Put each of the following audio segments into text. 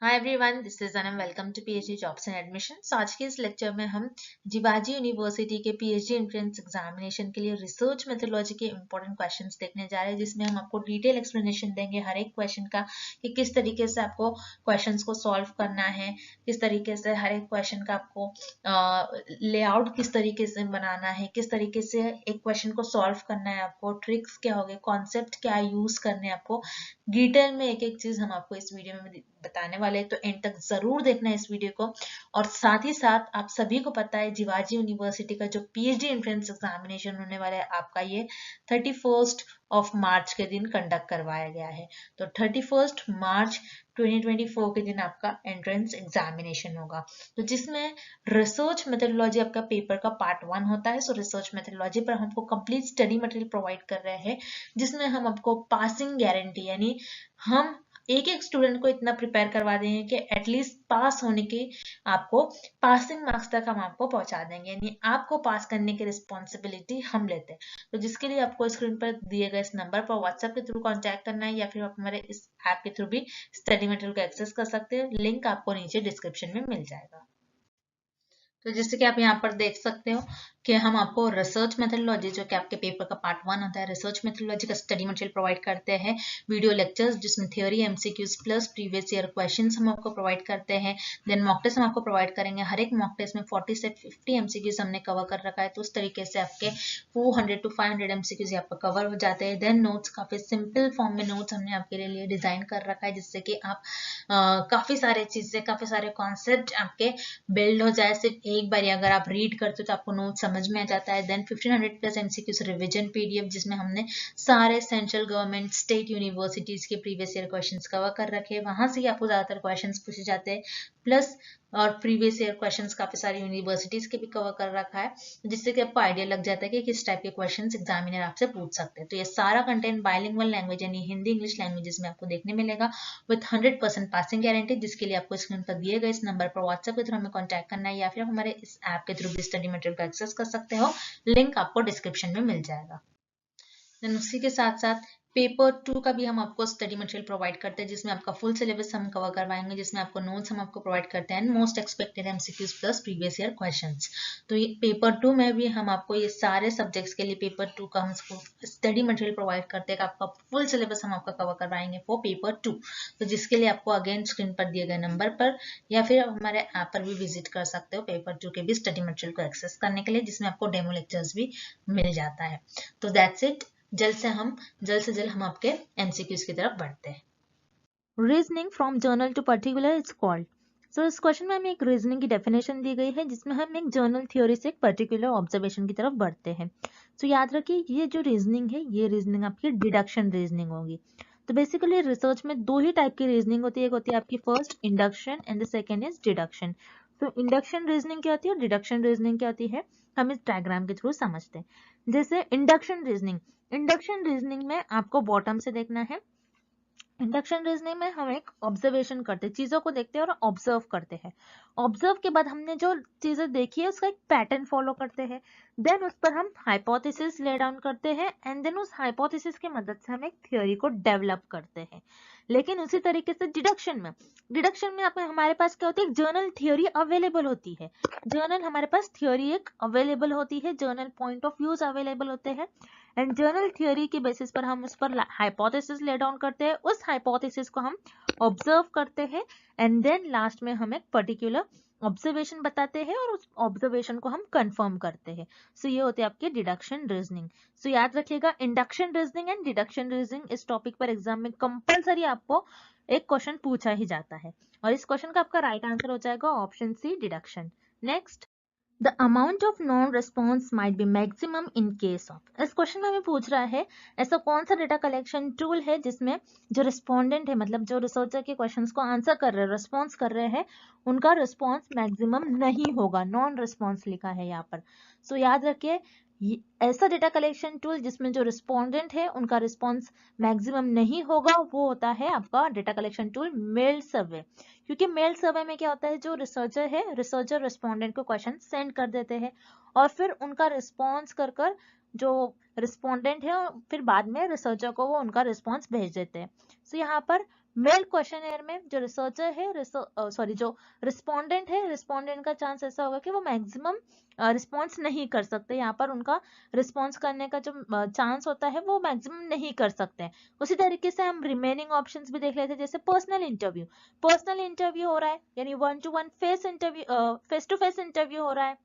Hi everyone, this is Anam. Welcome to PhD jobs and admissions. आज के इस lecture में हम जिवाजी यूनिवर्सिटी के पीएचडी एंट्रेंस एग्जामिनेशन के लिए रिसर्च मेथोडोलॉजी के इंपॉर्टेंट क्वेश्चंस देखने जा रहे हैं, जिसमें हम आपको डिटेल एक्सप्लेनेशन देंगे हर एक क्वेश्चन का कि किस तरीके से आपको क्वेश्चंस को सॉल्व करना है, किस तरीके से हर एक क्वेश्चन का आपको लेआउट किस तरीके से बनाना है, किस तरीके से एक क्वेश्चन को सॉल्व करना है, आपको ट्रिक्स क्या होंगे, कॉन्सेप्ट क्या यूज करने हैं, आपको डिटेल में एक एक चीज हम आपको इस वीडियो में बताने वाले हैं। तो एंड तक जरूर देखना है इस वीडियो को। और साथ ही साथ आप सभी को पता है जिवाजी यूनिवर्सिटी का जो पीएचडी एंट्रेंस एग्जामिनेशन होने वाला है आपका, ये 31 मार्च के दिन कंडक्ट करवाया गया है। तो 31 मार्च 2024 के दिन आपका एंट्रेंस एग्जामिनेशन होगा, तो जिसमें रिसर्च मेथोडोलॉजी आपका पेपर का पार्ट 1 होता है। सो रिसर्च मेथोडोलॉजी पर हमको कंप्लीट स्टडी मटेरियल प्रोवाइड कर रहे हैं, जिसमें हम आपको पासिंग गारंटी, यानी हम एक एक स्टूडेंट को इतना प्रिपेयर करवा देंगे कि एटलीस्ट पास होने की आपको पासिंग मार्क्स तक हम आपको पहुंचा देंगे, यानी आपको पास करने की रिस्पॉन्सिबिलिटी हम लेते हैं। तो जिसके लिए आपको स्क्रीन पर दिए गए इस नंबर पर व्हाट्सएप के थ्रू कांटेक्ट करना है, या फिर आप हमारे इस ऐप के थ्रू भी स्टडी मटेरियल को एक्सेस कर सकते हैं। लिंक आपको नीचे डिस्क्रिप्शन में मिल जाएगा। तो जैसे कि आप यहाँ पर देख सकते हो कि हम आपको रिसर्च मेथोडोलॉजी, जो कि आपके पेपर का पार्ट 1 होता है, रिसर्च मेथोडोलॉजी का स्टडी मटेरियल प्रोवाइड करते हैं। वीडियो लेक्चर्स जिसमें theory, MCQs plus previous year questions हम आपको प्रोवाइड करते हैं। देन मॉक टेस्ट हम आपको प्रोवाइड करेंगे। हर एक मॉक टेस्ट में 40 से 50 एमसीक्यूज हमने कवर कर रखा है, तो उस तरीके से आपके 400 to 500 एमसीक्यूज यहाँ पर कवर हो जाते हैं। देन नोट्स, काफी सिंपल फॉर्म में नोट्स हमने आपके लिए डिजाइन कर रखा है, जिससे कि आप काफी सारे चीजें, काफी सारे कॉन्सेप्ट आपके बिल्ड हो जाए। सिर्फ एक बार अगर आप रीड करते हो तो आपको नोट समझ में आ जाता है। Then 1500 plus MCQs revision PDF, जिसमें हमने सारे सेंट्रल गवर्नमेंट, स्टेट यूनिवर्सिटीज के प्रीवियस ईयर क्वेश्चंस कवर कर रखे हैं। वहां से ही आपको ज्यादातर क्वेश्चंस पूछे जाते हैं, प्लस और प्रीवियस ईयर क्वेश्चंस काफी सारी यूनिवर्सिटीज के भी कवर कर रखा है, जिससे कि आपको आइडिया लग जाता है कि किस टाइप के क्वेश्चंस एग्जामिनर आपसे पूछ सकते हैं। तो ये सारा कंटेंट बाइलिंगुअल लैंग्वेज यानी हिंदी इंग्लिश लैंग्वेजेस में आपको देखने मिलेगा विद 100% पासिंग गारंटी, जिसके लिए आपको स्क्रीन पर दिए गए इस नंबर पर व्हाट्सएप के थ्रू हमें कॉन्टैक्ट करना है, या फिर हमारे इस ऐप के थ्रू भी स्टडी मटेरियल को एक्सेस कर सकते हो। लिंक आपको डिस्क्रिप्शन में मिल जाएगा। देन उसी के साथ साथ पेपर 2 का भी हम आपको स्टडी मटेरियल प्रोवाइड करते हैं, जिसमें आपका फुल सिलेबस हम कवर करवाएंगे, जिसमें आपको नोट्स हम आपको प्रोवाइड करते हैं, most expected MCQs plus previous year questions. तो ये पेपर 2 में भी हम आपको ये सारे सब्जेक्ट्स के लिए पेपर 2 का हम स्टडी मटेरियल प्रोवाइड करते हैं। आपका फुल सिलेबस हम आपका कवर करवाएंगे फॉर पेपर 2। तो जिसके लिए आपको अगेन स्क्रीन पर दिए गए नंबर पर या फिर आप हमारे ऐप पर भी विजिट कर सकते हो पेपर 2 के भी स्टडी मटेरियल को एक्सेस करने के लिए, जिसमें आपको डेमो लेक्चर्स भी मिल जाता है। तो दैट्स इट। जल्द से जल्द हम आपके एमसीक्यूज की तरफ बढ़ते हैं। Reasoning from general to particular is called. So इस क्वेश्चन में हमें एक रीजनिंग की डेफिनेशन दी गई है, जिसमें हम एक जर्नल थ्योरी से एक पर्टिकुलर ऑब्जर्वेशन की तरफ बढ़ते हैं। सो याद रखिए, ये जो रीजनिंग है, ये रीजनिंग आपकी डिडक्शन रीजनिंग होगी। तो बेसिकली रिसर्च में दो ही टाइप की रीजनिंग होती है, एक होती है आपकी first induction and the second is deduction. तो इंडक्शन रीजनिंग क्या होती है और डिडक्शन रीजनिंग क्या होती है, हम इस डायग्राम के थ्रू समझते हैं। जैसे इंडक्शन रीजनिंग में आपको बॉटम से देखना है। इंडक्शन रीजनिंग में हम एक ऑब्जर्वेशन करते हैं, चीजों को देखते हैं और ऑब्जर्व करते हैं। ऑब्जर्व के बाद हमने जो चीजें देखी है उसका एक पैटर्न फॉलो करते हैं। देन उस पर हम हाइपोथेसिस ले डाउन करते हैं, एंड देन उस हाइपोथेसिस की मदद से हम एक थ्योरी को डेवलप करते हैं। लेकिन उसी तरीके से डिडक्शन में हमारे पास क्या होती है, जर्नल थ्योरी अवेलेबल होती है। जर्नल हमारे पास थ्योरी एक अवेलेबल होती है, general point of views available होते हैं, एंड जर्नल थ्योरी के बेसिस पर हम उस पर हाइपोथेसिस ले डाउन करते हैं, उस हाइपोथेसिस को हम ऑब्जर्व करते हैं, एंड देन लास्ट में हम एक पर्टिकुलर ऑब्जर्वेशन बताते हैं और उस ऑब्जर्वेशन को हम कंफर्म करते हैं। सो ये होती है आपकी डिडक्शन रीजनिंग। सो याद रखिएगा, induction reasoning and deduction reasoning इस टॉपिक पर एग्जाम में कंपलसरी आपको एक क्वेश्चन पूछा ही जाता है, और इस क्वेश्चन का आपका राइट आंसर हो जाएगा option C, deduction. Next, The amount of non-response might be maximum in case of। इस क्वेश्चन में हमें पूछ रहा है ऐसा कौन सा डेटा कलेक्शन टूल है जिसमें जो रिस्पोंडेंट है, मतलब जो रिसर्चर के क्वेश्चंस को आंसर कर रहे हैं, रिस्पॉन्स कर रहे हैं, उनका रिस्पॉन्स मैक्सिमम नहीं होगा, नॉन रिस्पॉन्स लिखा है यहाँ पर। सो याद रखिए, ऐसा डेटा कलेक्शन टूल जिसमें जो रिस्पोंडेंट है उनका रिस्पॉन्स मैक्सिमम नहीं होगा, वो होता है आपका डेटा कलेक्शन टूल मेल सर्वे। क्योंकि मेल सर्वे में क्या होता है, जो रिसर्चर है, रिसर्चर रिस्पोंडेंट को क्वेश्चन सेंड कर देते हैं, और फिर उनका रिस्पॉन्स कर कर जो रिस्पोंडेंट है फिर बाद में रिसर्चर को वो उनका रिस्पॉन्स भेज देते हैं। सो यहाँ पर मेल क्वेश्चनर में जो रिसर्चर है जो रिस्पोंडेंट है, रिस्पोंडेंट का चांस ऐसा होगा कि वो मैक्सिमम रिस्पॉन्स नहीं कर सकते, यहाँ पर उनका रिस्पॉन्स करने का जो चांस होता है वो मैक्सिमम नहीं कर सकते। उसी तरीके से हम रिमेनिंग ऑप्शंस भी देख लेते हैं, जैसे पर्सनल इंटरव्यू हो रहा है, यानी 1-to-1 face to face interview हो रहा है।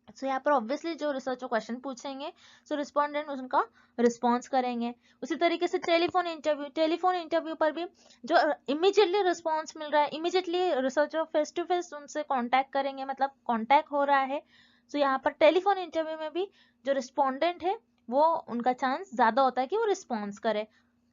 सो यहाँ पर ऑब्वियसली जो रिसर्चर क्वेश्चन पूछेंगे सो रिस्पोंडेंट उनका रिस्पॉन्स करेंगे। उसी तरीके से टेलीफोन इंटरव्यू पर भी जो इमीडिएटली रिस्पॉन्स मिल रहा है, immediately researcher face to face उनसे कांटेक्ट करेंगे, मतलब कांटेक्ट हो रहा है। सो यहाँ पर टेलीफोन इंटरव्यू में भी जो रिस्पोंडेंट है वो उनका चांस ज्यादा होता है कि वो रिस्पॉन्स करे।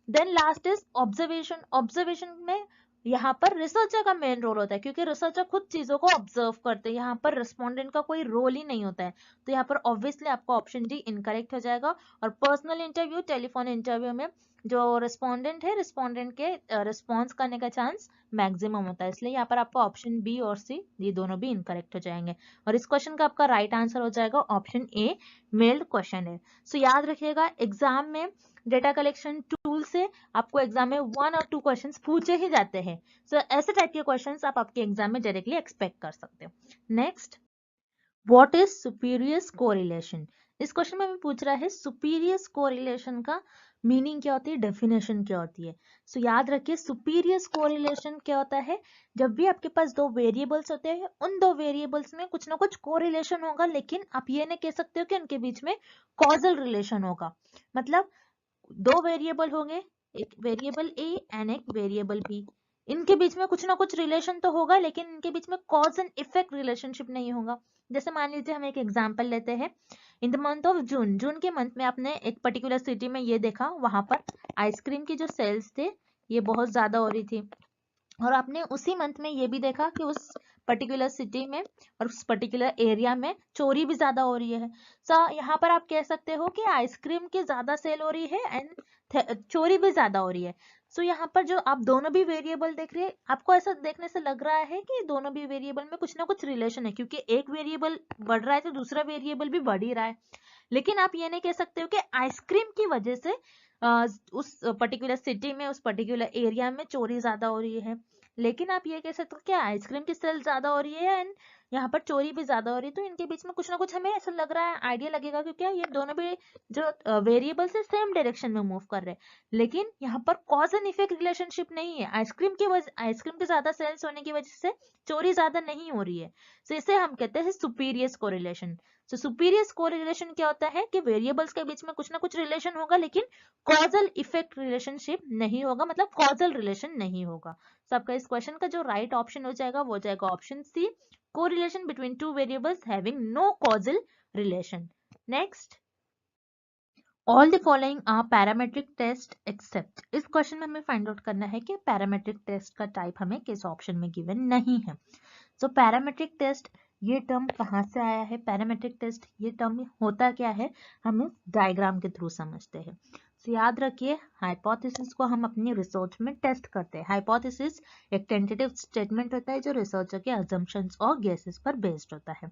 देन लास्ट इज ऑब्जर्वेशन में यहाँ पर रिसर्चर का मेन रोल होता है, क्योंकि रिसर्चर खुद चीजों को ऑब्जर्व करते हैं, यहाँ पर रिस्पोंडेंट का कोई रोल ही नहीं होता है। तो यहाँ पर ऑब्वियसली आपका ऑप्शन डी इनकरेक्ट हो जाएगा। और पर्सनल इंटरव्यू, टेलीफोन इंटरव्यू में जो रिस्पोंडेंट है, रिस्पोंडेंट के रिस्पॉन्स करने का चांस मैक्सिमम होता है, इसलिए यहाँ पर आपका ऑप्शन बी और सी ये दोनों भी इनकरेक्ट हो जाएंगे। और इस क्वेश्चन का आपका राइट आंसर हो जाएगा ऑप्शन ए, मेल्ड क्वेश्चन है। सो याद रखिएगा, एग्जाम में डेटा कलेक्शन टूल से आपको एग्जाम में 1 और 2 क्वेश्चंस पूछे ही जाते हैं। सो ऐसे टाइप के क्वेश्चंस आप आपके एग्जाम में डायरेक्टली एक्सपेक्ट कर सकते हो। Next, what is superior correlation? इस क्वेश्चन में हमें पूछ रहा है सुपीरियर कोरिलेशन का मीनिंग क्या होती है, डेफिनेशन क्या होती है। सो याद रखिए, सुपीरियर कोरिलेशन क्या होता है, जब भी आपके पास दो वेरिएबल्स होते हैं, उन दो वेरिएबल्स में कुछ ना कुछ कोरिलेशन होगा, लेकिन आप ये नहीं कह सकते हो कि उनके बीच में कॉजल रिलेशन होगा। मतलब दो वेरिएबल होंगे, एक वेरिएबल ए एंड एक वेरिएबल बी, इनके बीच में कुछ ना कुछ रिलेशन तो होगा, लेकिन इनके बीच में कॉज एंड इफेक्ट रिलेशनशिप नहीं होगा। जैसे मान लीजिए हम एक एग्जांपल लेते हैं, in the month of June के मंथ में आपने एक पर्टिकुलर सिटी में ये देखा, वहां पर आइसक्रीम की जो सेल्स थे ये बहुत ज्यादा हो रही थी, और आपने उसी मंथ में ये भी देखा कि उस पर्टिकुलर सिटी में और उस पर्टिकुलर एरिया में चोरी भी ज्यादा हो रही है। सो यहाँ पर आप कह सकते हो कि आइसक्रीम की ज्यादा सेल हो रही है एंड चोरी भी ज्यादा हो रही है। सो यहाँ पर जो आप दोनों भी वेरिएबल देख रहे हैं, आपको ऐसा देखने से लग रहा है कि दोनों भी वेरिएबल में कुछ ना कुछ रिलेशन है, क्योंकि एक वेरिएबल बढ़ रहा है तो दूसरा वेरिएबल भी बढ़ ही रहा है। लेकिन आप ये नहीं कह सकते हो कि आइसक्रीम की वजह से उस पर्टिकुलर सिटी में, उस पर्टिकुलर एरिया में चोरी ज्यादा हो रही है। लेकिन आप ये कह सकते हो कि आइसक्रीम की सेल ज्यादा हो रही है एंड यहाँ पर चोरी भी ज्यादा हो रही है, तो इनके बीच में कुछ ना कुछ हमें ऐसा लग रहा है, आइडिया लगेगा, क्योंकि ये दोनों भी जो वेरिएबल्स है सेम डायरेक्शन में मूव कर रहे हैं। लेकिन यहाँ पर कॉज एंड इफेक्ट रिलेशनशिप नहीं है, आइसक्रीम के ज्यादा सेल्स होने की वजह से चोरी ज्यादा नहीं हो रही है। तो इसे हम कहते हैं सुपीरियर कोरिलेशन। तो सुपीरियर कोरिलेशन क्या होता है कि वेरिएबल्स के बीच में कुछ ना कुछ रिलेशन होगा, लेकिन कॉजल इफेक्ट रिलेशनशिप नहीं होगा, मतलब कॉजल रिलेशन नहीं होगा। तो आपका इस क्वेश्चन का जो राइट ऑप्शन हो जाएगा वो हो जाएगा option C, correlation between two variables having no causal relation. Next, all the following are parametric test except. इस क्वेश्चन में हमें फाइंड आउट करना है कि पैरामेट्रिक टेस्ट का टाइप हमें किस ऑप्शन में गिवन नहीं है। सो पैरामेट्रिक टेस्ट ये टर्म कहाँ से आया है, पैरामेट्रिक टेस्ट ये टर्म होता क्या है, हम इस डायग्राम के थ्रू समझते हैं। तो याद रखिए, हाइपोथेसिस को हम अपनी रिसर्च में टेस्ट करते हैं। हाइपोथेसिस एक टेंटेटिव स्टेटमेंट होता है जो रिसर्चर के अजम्पशंस और गेसेस पर बेस्ड होता है।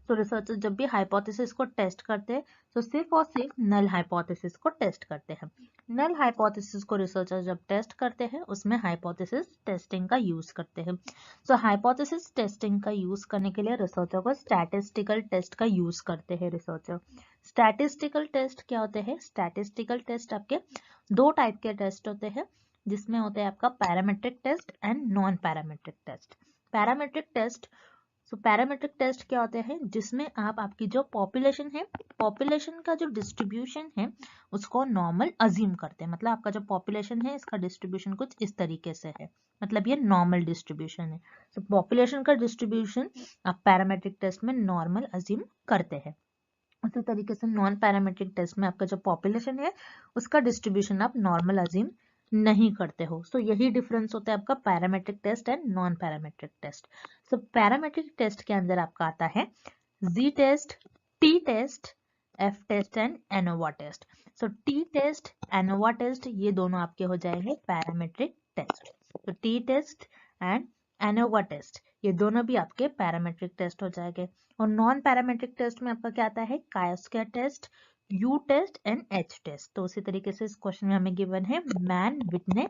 तो रिसर्चर जब भी हाइपोथेसिस को टेस्ट करते हैं तो सिर्फ और सिर्फ नल हाइपोथेसिस को टेस्ट करते हैं। नल हाइपोथेसिस को रिसर्चर जब टेस्ट करते हैं उसमें हाइपोथेसिस टेस्टिंग का यूज करते हैं। सो हाइपोथेसिस टेस्टिंग का यूज करने के लिए रिसर्चर को स्टैटिस्टिकल टेस्ट का यूज करते हैं रिसर्चर। स्टैटिस्टिकल टेस्ट क्या होते हैं, स्टैटिस्टिकल टेस्ट आपके दो टाइप के टेस्ट होते हैं, जिसमें होते हैं आपका parametric test and non parametric test. Parametric test, so parametric test क्या होते हैं, जिसमें आप आपकी जो पॉपुलेशन है, पॉपुलेशन का जो डिस्ट्रीब्यूशन है उसको नॉर्मल अज्यूम करते हैं। मतलब आपका जो पॉपुलेशन है इसका डिस्ट्रीब्यूशन कुछ इस तरीके से है, मतलब ये नॉर्मल डिस्ट्रीब्यूशन है। तो पॉपुलेशन का डिस्ट्रीब्यूशन आप पैरामेट्रिक टेस्ट में नॉर्मल अज्यूम करते हैं। उसी तरीके से नॉन पैरामेट्रिक टेस्ट में आपका जो पॉपुलेशन है उसका डिस्ट्रीब्यूशन आप नॉर्मल अज्यूम नहीं करते हो। सो यही डिफरेंस होता है आपका parametric test and non parametric test. So parametric test के अंदर आपका आता है Z test, T test, F test and ANOVA test. So T test, ANOVA test ये दोनों आपके हो जाएंगे पैरामेट्रिक टेस्ट। तो T test and ANOVA test ये दोनों भी आपके पैरामेट्रिक टेस्ट हो जाएंगे। और नॉन पैरामेट्रिक टेस्ट में आपका क्या आता है, chi square test, U test and H test. तो उसी तरीके से इस क्वेश्चन में हमें गिवन है मैन, विटने,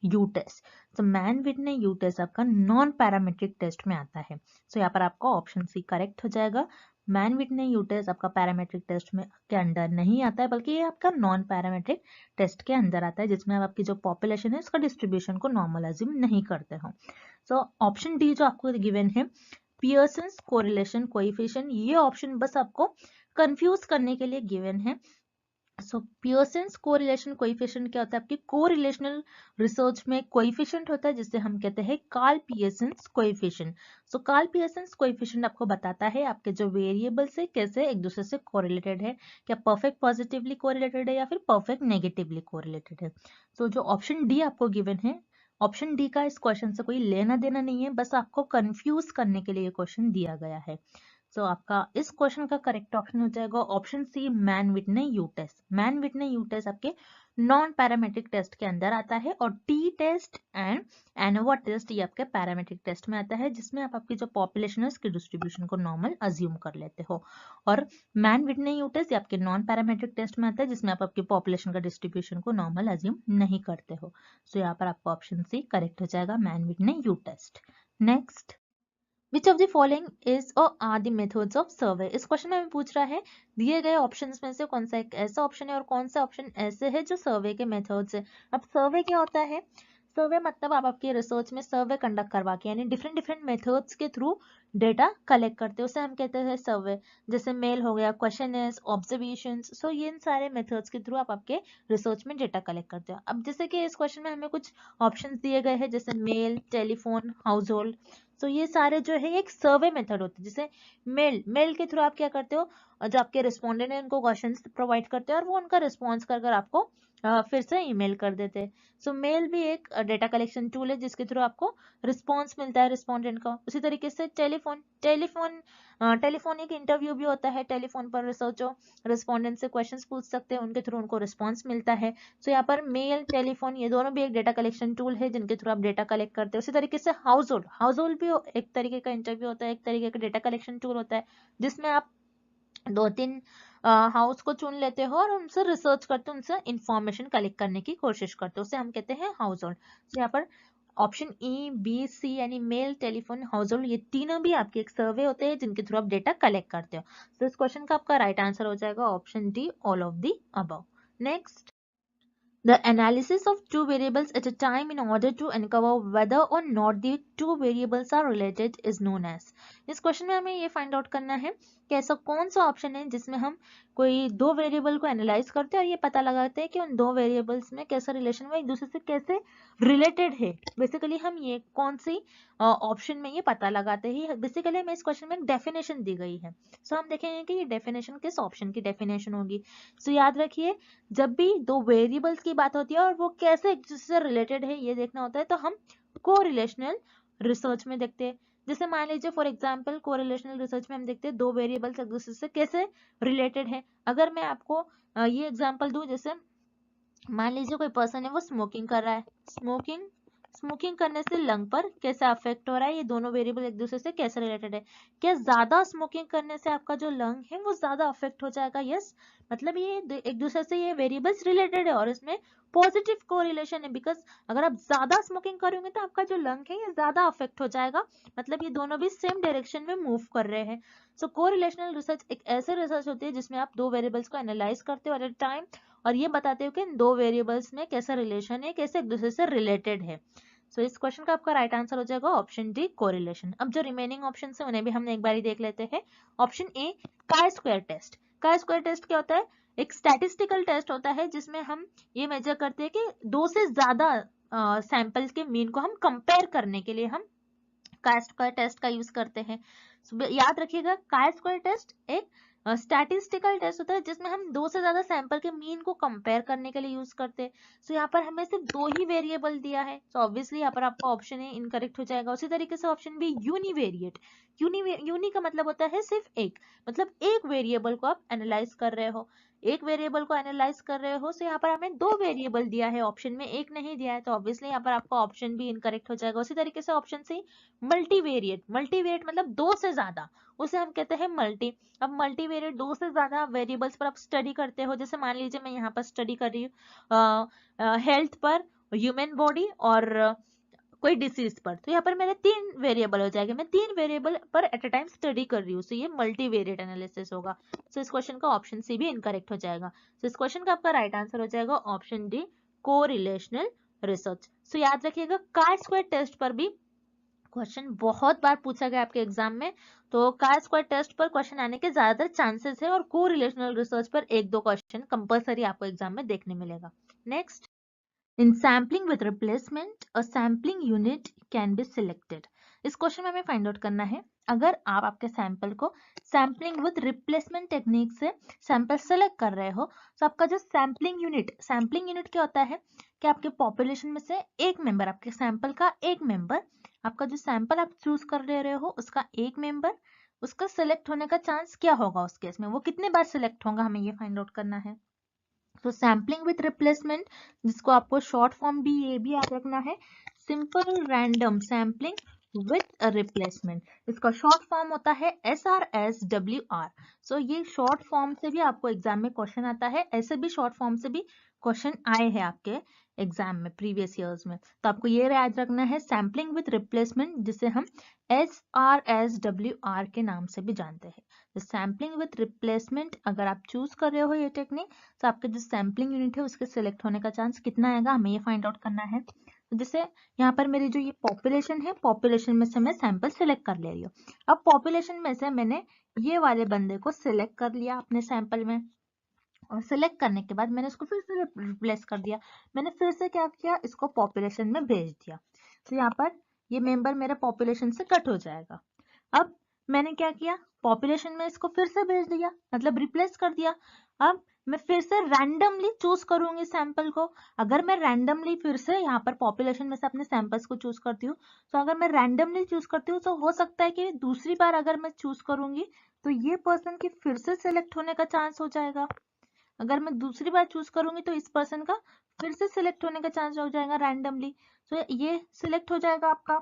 यू टेस्ट। तो मैन विटने यू टेस्ट आपका नॉन पैरामेट्रिक टेस्ट में आता है। सो यहाँ पर आपका ऑप्शन सी करेक्ट हो जाएगा। मैन विटने यू टेस्ट आपका पैरामेट्रिक टेस्ट में के अंदर नहीं आता है, बल्कि ये आपका नॉन पैरामेट्रिक टेस्ट के अंदर आता है, जिसमें आप आपकी जो पॉपुलेशन है उसका डिस्ट्रीब्यूशन को नॉर्मल अज्यूम नहीं करते हो। सो ऑप्शन डी जो आपको गिवन है पियर्सन्स कोरिलेशन कोएफिशिएंट, ये ऑप्शन बस आपको कंफ्यूज करने के लिए गिवन है। सो पियर्सन्स कोरिलेशन कोएफिशिएंट क्या होता है? आपके कोरिलेशनल रिसर्च में कोएफिशिएंट होता है जिसे हम कहते हैं कार्ल पियर्सन्स कोएफिशिएंट। सो कार्ल पियर्सन्स कोएफिशिएंट आपको बताता है आपके जो वेरिएबल्स है कैसे एक दूसरे से कोरिलेटेड है, क्या परफेक्ट पॉजिटिवली कोरिलेटेड है या फिर परफेक्ट नेगेटिवली कोरिलेटेड है। सो जो ऑप्शन डी आपको गिवन है, ऑप्शन डी का इस क्वेश्चन से कोई लेना देना नहीं है, बस आपको कंफ्यूज करने के लिए क्वेश्चन दिया गया है। सो आपका इस क्वेश्चन का करेक्ट ऑप्शन हो जाएगा option C Mann Whitney U test. Mann Whitney U test आपके नॉन पैरामेट्रिक टेस्ट के अंदर आता है, और T test and ANOVA test ये आपके पैरामेट्रिक टेस्ट में आता है, जिसमें आप आपकी जो पॉपुलेशन है उसकी डिस्ट्रीब्यूशन को नॉर्मल अज्यूम कर लेते हो। और मैन विटने यू टेस्ट ये आपके नॉन पैरामेट्रिक टेस्ट में आता है, जिसमें आप आपकी पॉपुलेशन का डिस्ट्रीब्यूशन को नॉर्मल अज्यूम नहीं करते हो। सो यहाँ पर आपका ऑप्शन सी करेक्ट हो जाएगा, Mann Whitney U test. Next, Which of the following is or are the methods of survey? इस क्वेश्चन में हमें पूछ रहा है दिए गए ऑप्शंस में से कौन सा एक ऐसा ऑप्शन है और कौन सा ऑप्शन ऐसे है जो सर्वे के मेथड्स है। अब सर्वे क्या होता है? सर्वे मतलब आप आपके रिसर्च में सर्वे कंडक्ट करवा के, यानी डिफरेंट डिफरेंट मेथड्स के थ्रू डेटा कलेक्ट करते हैं, उसे हम कहते हैं सर्वे। जैसे मेल हो गया, क्वेश्चनर्स, ऑब्जर्वेशंस, सो ये इन सारे मेथड्स के थ्रू आप आपके रिसर्च में डेटा कलेक्ट करते हो। अब जैसे कि इस क्वेश्चन में हमें कुछ ऑप्शंस दिए गए हैं, जैसे मेल, टेलीफोन, हाउस होल्ड। तो ये सारे जो है एक सर्वे मेथड होते हैं। जैसे मेल के थ्रू आप क्या करते हो, जो आपके रिस्पोंडेंट है उनको क्वेश्चंस प्रोवाइड करते हो और वो उनका रिस्पॉन्स कर कर आपको फिर से ईमेल कर देते हैं। सो मेल भी एक डेटा कलेक्शन टूल है जिसके थ्रू आपको रिस्पॉन्स मिलता है रिस्पोंडेंट का। उसी तरीके से टेलीफोनिक इंटरव्यू भी होता है, टेलीफोन पर रिसर्चो रिस्पोंडेंट से क्वेश्चंस पूछ सकते हैं, उनके थ्रू उनको रिस्पॉन्स मिलता है। सो यहाँ पर मेल, टेलीफोन ये दोनों भी एक डेटा कलेक्शन टूल है जिनके थ्रू आप डेटा कलेक्ट करते हो। उसी तरीके से हाउस होल्ड भी एक तरीके का इंटरव्यू होता है, एक तरीके का डेटा कलेक्शन टूल होता है, जिसमें आप 2-3 हाउस को चुन लेते हो और उनसे रिसर्च करते हो, उनसे इंफॉर्मेशन कलेक्ट करने की कोशिश करते हो, उसे हम कहते हैं हाउस होल्ड। तो यहाँ पर ऑप्शन ई, बी, सी यानी मेल, टेलीफोन, हाउस होल्ड ये तीनों भी आपके एक सर्वे होते हैं जिनके थ्रू आप डेटा कलेक्ट करते हो। तो इस क्वेश्चन का आपका राइट आंसर हो जाएगा option D, all of the above. Next, the analysis of two variables at a time in order to uncover whether or not the two variables are related is known as। इस question में हमें ये find out करना है कि ऐसा कौन सा ऑप्शन है जिसमें हम कोई दो वेरिएबल को एनालाइज करते हैं और ये पता लगाते हैं कि उन दो वेरिएबल्स में कैसा रिलेशन है, एक दूसरे से कैसे रिलेटेड है। बेसिकली हम ये कौन सी ऑप्शन में ये पता लगाते हैं। बेसिकली हमें इस क्वेश्चन में एक डेफिनेशन दी गई है। सो हम देखेंगे कि ये डेफिनेशन किस ऑप्शन की डेफिनेशन होगी। सो याद रखिए, जब भी दो वेरिएबल्स की बात होती है और वो कैसे एक दूसरे से रिलेटेड है ये देखना होता है, तो हम कोरिलेशनल रिसर्च में देखते हैं। जैसे मान लीजिए फॉर एग्जांपल कोरिलेशनल रिसर्च में हम देखते हैं दो वेरिएबल्स एक दूसरे से कैसे रिलेटेड है। अगर मैं आपको ये एग्जांपल दूं, जैसे मान लीजिए कोई पर्सन है वो स्मोकिंग कर रहा है, स्मोकिंग करने से लंग पर कैसा अफेक्ट हो रहा है, ये दोनों वेरिएबल एक दूसरे से कैसे रिलेटेड है। क्या ज्यादा स्मोकिंग करने से आपका जो लंग है वो ज्यादा अफेक्ट हो जाएगा? यस, मतलब ये एक दूसरे से ये वेरिएबल्स रिलेटेड है और इसमें पॉजिटिव कोरिलेशन है, बिकॉज अगर आप ज्यादा स्मोकिंग करोगे तो आपका जो लंग है ये ज्यादा अफेक्ट हो जाएगा, मतलब ये दोनों भी सेम डायरेक्शन में मूव कर रहे हैं। सो कोरिलेशनल रिसर्च एक ऐसे रिसर्च होती है जिसमें आप दो वेरिएबल्स को एनालाइज करते हो एट अ टाइम और ये बताते हो कि इन दो वेरिएबल्स में कैसा रिलेशन है, कैसे एक दूसरे से रिलेटेड है। सो इस क्वेश्चन का आपका राइट आंसर हो जाएगा ऑप्शन डी, कोरिलेशन। अब जो रिमेनिंग ऑप्शन है उन्हें भी हमने एक बार देख लेते हैं। Option A, chi square test. Chi square test क्या होता है? एक स्टैटिस्टिकल टेस्ट होता है जिसमें हम ये मेजर करते हैं कि दो से ज्यादा सैंपल्स के मीन को हम कंपेयर करने के लिए हम काई स्क्वायर टेस्ट का यूज करते हैं। याद रखिएगा, काई स्क्वायर टेस्ट एक स्टैटिस्टिकल टेस्ट होता है जिसमें हम दो से ज्यादा सैंपल के मीन को कंपेयर करने के लिए यूज करते हैं। सो यहाँ पर हमें सिर्फ दो ही वेरिएबल दिया है, तो ऑब्वियसली यहाँ पर आपका ऑप्शन ए इनकरेक्ट हो जाएगा। उसी तरीके से ऑप्शन बी, यूनिवेरिएट। यूनी का मतलब होता है सिर्फ एक, मतलब एक वेरिएबल को आप एनालाइज कर रहे हो, एक वेरिएबल को एनालाइज कर रहे हो। सो यहाँ पर हमें दो वेरिएबल दिया है, ऑप्शन में एक नहीं दिया है, तो ऑब्वियसली यहाँ पर आपका ऑप्शन बी इनकरेक्ट हो जाएगा। उसी तरीके से ऑप्शन सी, मल्टीवेरिएट। मल्टीवेरिएट मतलब दो से ज्यादा, उसे हम कहते हैं मल्टी। अब मल्टीवेरिएट दो से ज्यादा वेरिएबल्स पर आप स्टडी करते हो, जैसे मान लीजिए मैं यहाँ पर स्टडी कर रही हूँ हेल्थ पर ह्यूमन बॉडी और कोई डिसीज पर। तो यहाँ पर मेरे 3 वेरिएबल हो जाएंगे, मैं 3 वेरिएबल पर एट अ टाइम स्टडी कर रही हूँ, सो ये मल्टीवेरिएट एनालिसिस होगा। सो इस क्वेश्चन का ऑप्शन सी भी इनकरेक्ट हो जाएगा। सो इस क्वेश्चन का आपका राइट आंसर हो जाएगा ऑप्शन डी, कोरिलेशनल रिसर्च। सो याद रखिएगा कार स्क्वायर टेस्ट पर भी क्वेश्चन बहुत बार पूछा गया आपके एग्जाम में, तो कार स्क्वायर टेस्ट पर क्वेश्चन आने के ज्यादातर चांसेस है, और कोरिलेशनल रिसर्च पर 1-2 क्वेश्चन कंपलसरी आपको एग्जाम में देखने मिलेगा। Next, in sampling with replacement, a sampling unit can be selected. इस क्वेश्चन में हमें फाइंड आउट करना है, अगर आप आपके सैंपल को सैम्पलिंग विद रिप्लेसमेंट टेक्निक से सैंपल सेलेक्ट कर रहे हो, तो आपका जो सैम्पलिंग यूनिट क्या होता है कि आपके पॉपुलेशन में से एक मेंबर, आपके सैंपल का एक मेंबर, आपका जो सैंपल आप चूज कर ले रहे हो उसका एक मेंबर, उसका सिलेक्ट होने का चांस क्या होगा उस केस में, वो कितने बार सिलेक्ट होगा, हमें ये फाइंड आउट करना है। तो सैम्पलिंग विथ रिप्लेसमेंट, जिसको आपको शॉर्ट फॉर्म भी ये भी याद रखना है, simple random sampling with replacement, इसका शॉर्ट फॉर्म होता है SRSWR। सो ये शॉर्ट फॉर्म से भी आपको एग्जाम में क्वेश्चन आता है, ऐसे भी शॉर्ट फॉर्म से भी क्वेश्चन आए हैं आपके एग्जाम में प्रीवियस ईयर्स में। तो आपको ये याद रखना है सैम्पलिंग विथ रिप्लेसमेंट, जिसे हम SRSWR के नाम से भी जानते हैं। तो सैम्पलिंग विथ रिप्लेसमेंट अगर आप चूज कर रहे हो ये टेक्निक, तो आपके जो सैम्पलिंग यूनिट है उसके सिलेक्ट होने का चांस कितना आएगा, हमें ये फाइंड आउट करना है। तो जैसे यहाँ पर मेरी जो ये पॉपुलेशन है, पॉपुलेशन में से मैं सैंपल सिलेक्ट कर ले रही हूँ। अब पॉपुलेशन में से मैंने ये वाले बंदे को सिलेक्ट कर लिया अपने सैंपल में, और सिलेक्ट करने के बाद मैंने इसको फिर से रिप्लेस कर दिया, मैंने फिर से क्या किया, इसको पॉपुलेशन में भेज दिया। तो यहाँ पर ये मेंबर मेरे पॉपुलेशन से कट हो जाएगा। अब मैंने क्या किया, पॉपुलेशन में इसको फिर से भेज दिया, मतलब रिप्लेस कर दिया। अब मैं फिर से रैंडमली चूज करूंगी सैंपल को। अगर मैं रैंडमली फिर से यहाँ पर पॉपुलेशन में से अपने सैंपल्स को चूज करती हूँ, तो अगर मैं रैंडमली चूज करती हूँ तो हो सकता है कि दूसरी बार अगर मैं चूज करूंगी तो ये पर्सन की फिर से सिलेक्ट होने का चांस हो जाएगा। अगर मैं दूसरी बार चूज करूंगी तो इस पर्सन का फिर से सिलेक्ट होने का चांस हो जाएगा रैंडमली, तो ये सिलेक्ट हो जाएगा आपका।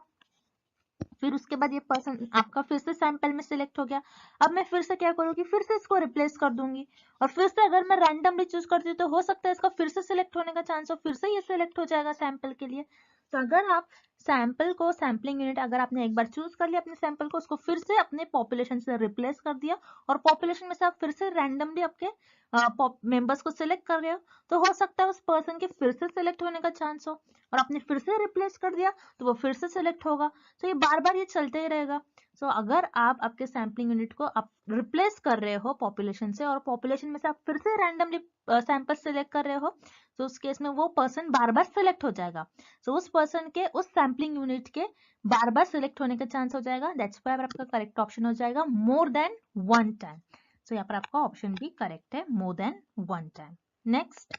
फिर उसके बाद ये पर्सन आपका फिर से सैंपल में सिलेक्ट हो गया। अब मैं फिर से क्या करूंगी, फिर से इसको रिप्लेस कर दूंगी, और फिर से अगर मैं रैंडमली चूज करती हूँ तो हो सकता है इसका फिर से सिलेक्ट होने का चांस हो, फिर से ये सिलेक्ट हो जाएगा सैंपल के लिए। तो अगर आप सैंपल को, सैम्पलिंग यूनिट अगर आपने एक बार चूज कर लिया अपने सैंपल को, उसको फिर से अपने पॉपुलेशन से रिप्लेस कर दिया, और पॉपुलेशन में से आप फिर से रैंडमली आपके मेंबर्स को सिलेक्ट कर रहे हो, तो हो सकता है उस पर्सन के फिर से सिलेक्ट होने का चांस हो, और आपने फिर से रिप्लेस कर दिया तो वो फिर से सिलेक्ट होगा। तो ये बार बार ये चलते ही रहेगा। सो अगर आप आपके सैम्पलिंग यूनिट को आप रिप्लेस कर रहे हो पॉपुलेशन से, और पॉपुलेशन में से आप फिर से रैंडमली सैंपल सिलेक्ट कर रहे हो, तो उस केस में वो पर्सन बार बार सिलेक्ट हो जाएगा। सो उस पर्सन के, उस सैम्पलिंग यूनिट के बार बार सिलेक्ट होने का चांस हो जाएगा। दैट्स व्हाई आपका करेक्ट ऑप्शन हो जाएगा मोर देन वन टाइम। सो यहाँ पर आपका ऑप्शन भी करेक्ट है, more than one time. Next,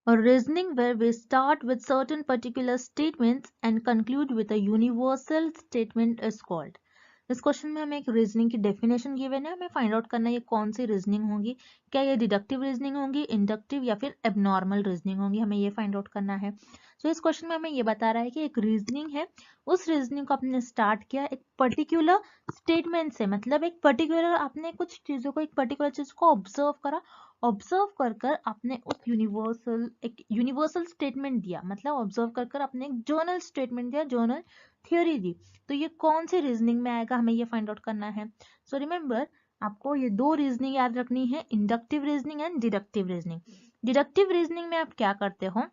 a reasoning where we start with certain particular statements and conclude with a universal statement is called। इस question में हमें एक रीजनिंग की डेफिनेशन गिवन है, हमें फाइंड आउट करना है ये कौन सी रीजनिंग होगी, क्या ये डिडक्टिव रीजनिंग होगी, इंडक्टिव या फिर एबनॉर्मल रीजनिंग होगी, हमें ये फाइंड आउट करना है। तो इस क्वेश्चन में हमें ये बता रहा है कि एक रीजनिंग है, उस रीजनिंग को आपने स्टार्ट किया एक पर्टिकुलर स्टेटमेंट से, मतलब एक पर्टिकुलर आपने कुछ चीजों को, एक पर्टिकुलर चीज को ऑब्जर्व करा, ऑब्जर्व कर कर आपने उस एक यूनिवर्सल स्टेटमेंट दिया, मतलब ऑब्जर्व कर कर आपने एक जर्नल स्टेटमेंट दिया, जर्नल थ्योरी दी। तो ये कौन सी रीजनिंग में आएगा, हमें ये फाइंड आउट करना है। सो रिमेंबर, आपको ये दो रीजनिंग याद रखनी है, inductive reasoning and deductive reasoning. Deductive reasoning में आप क्या करते हो,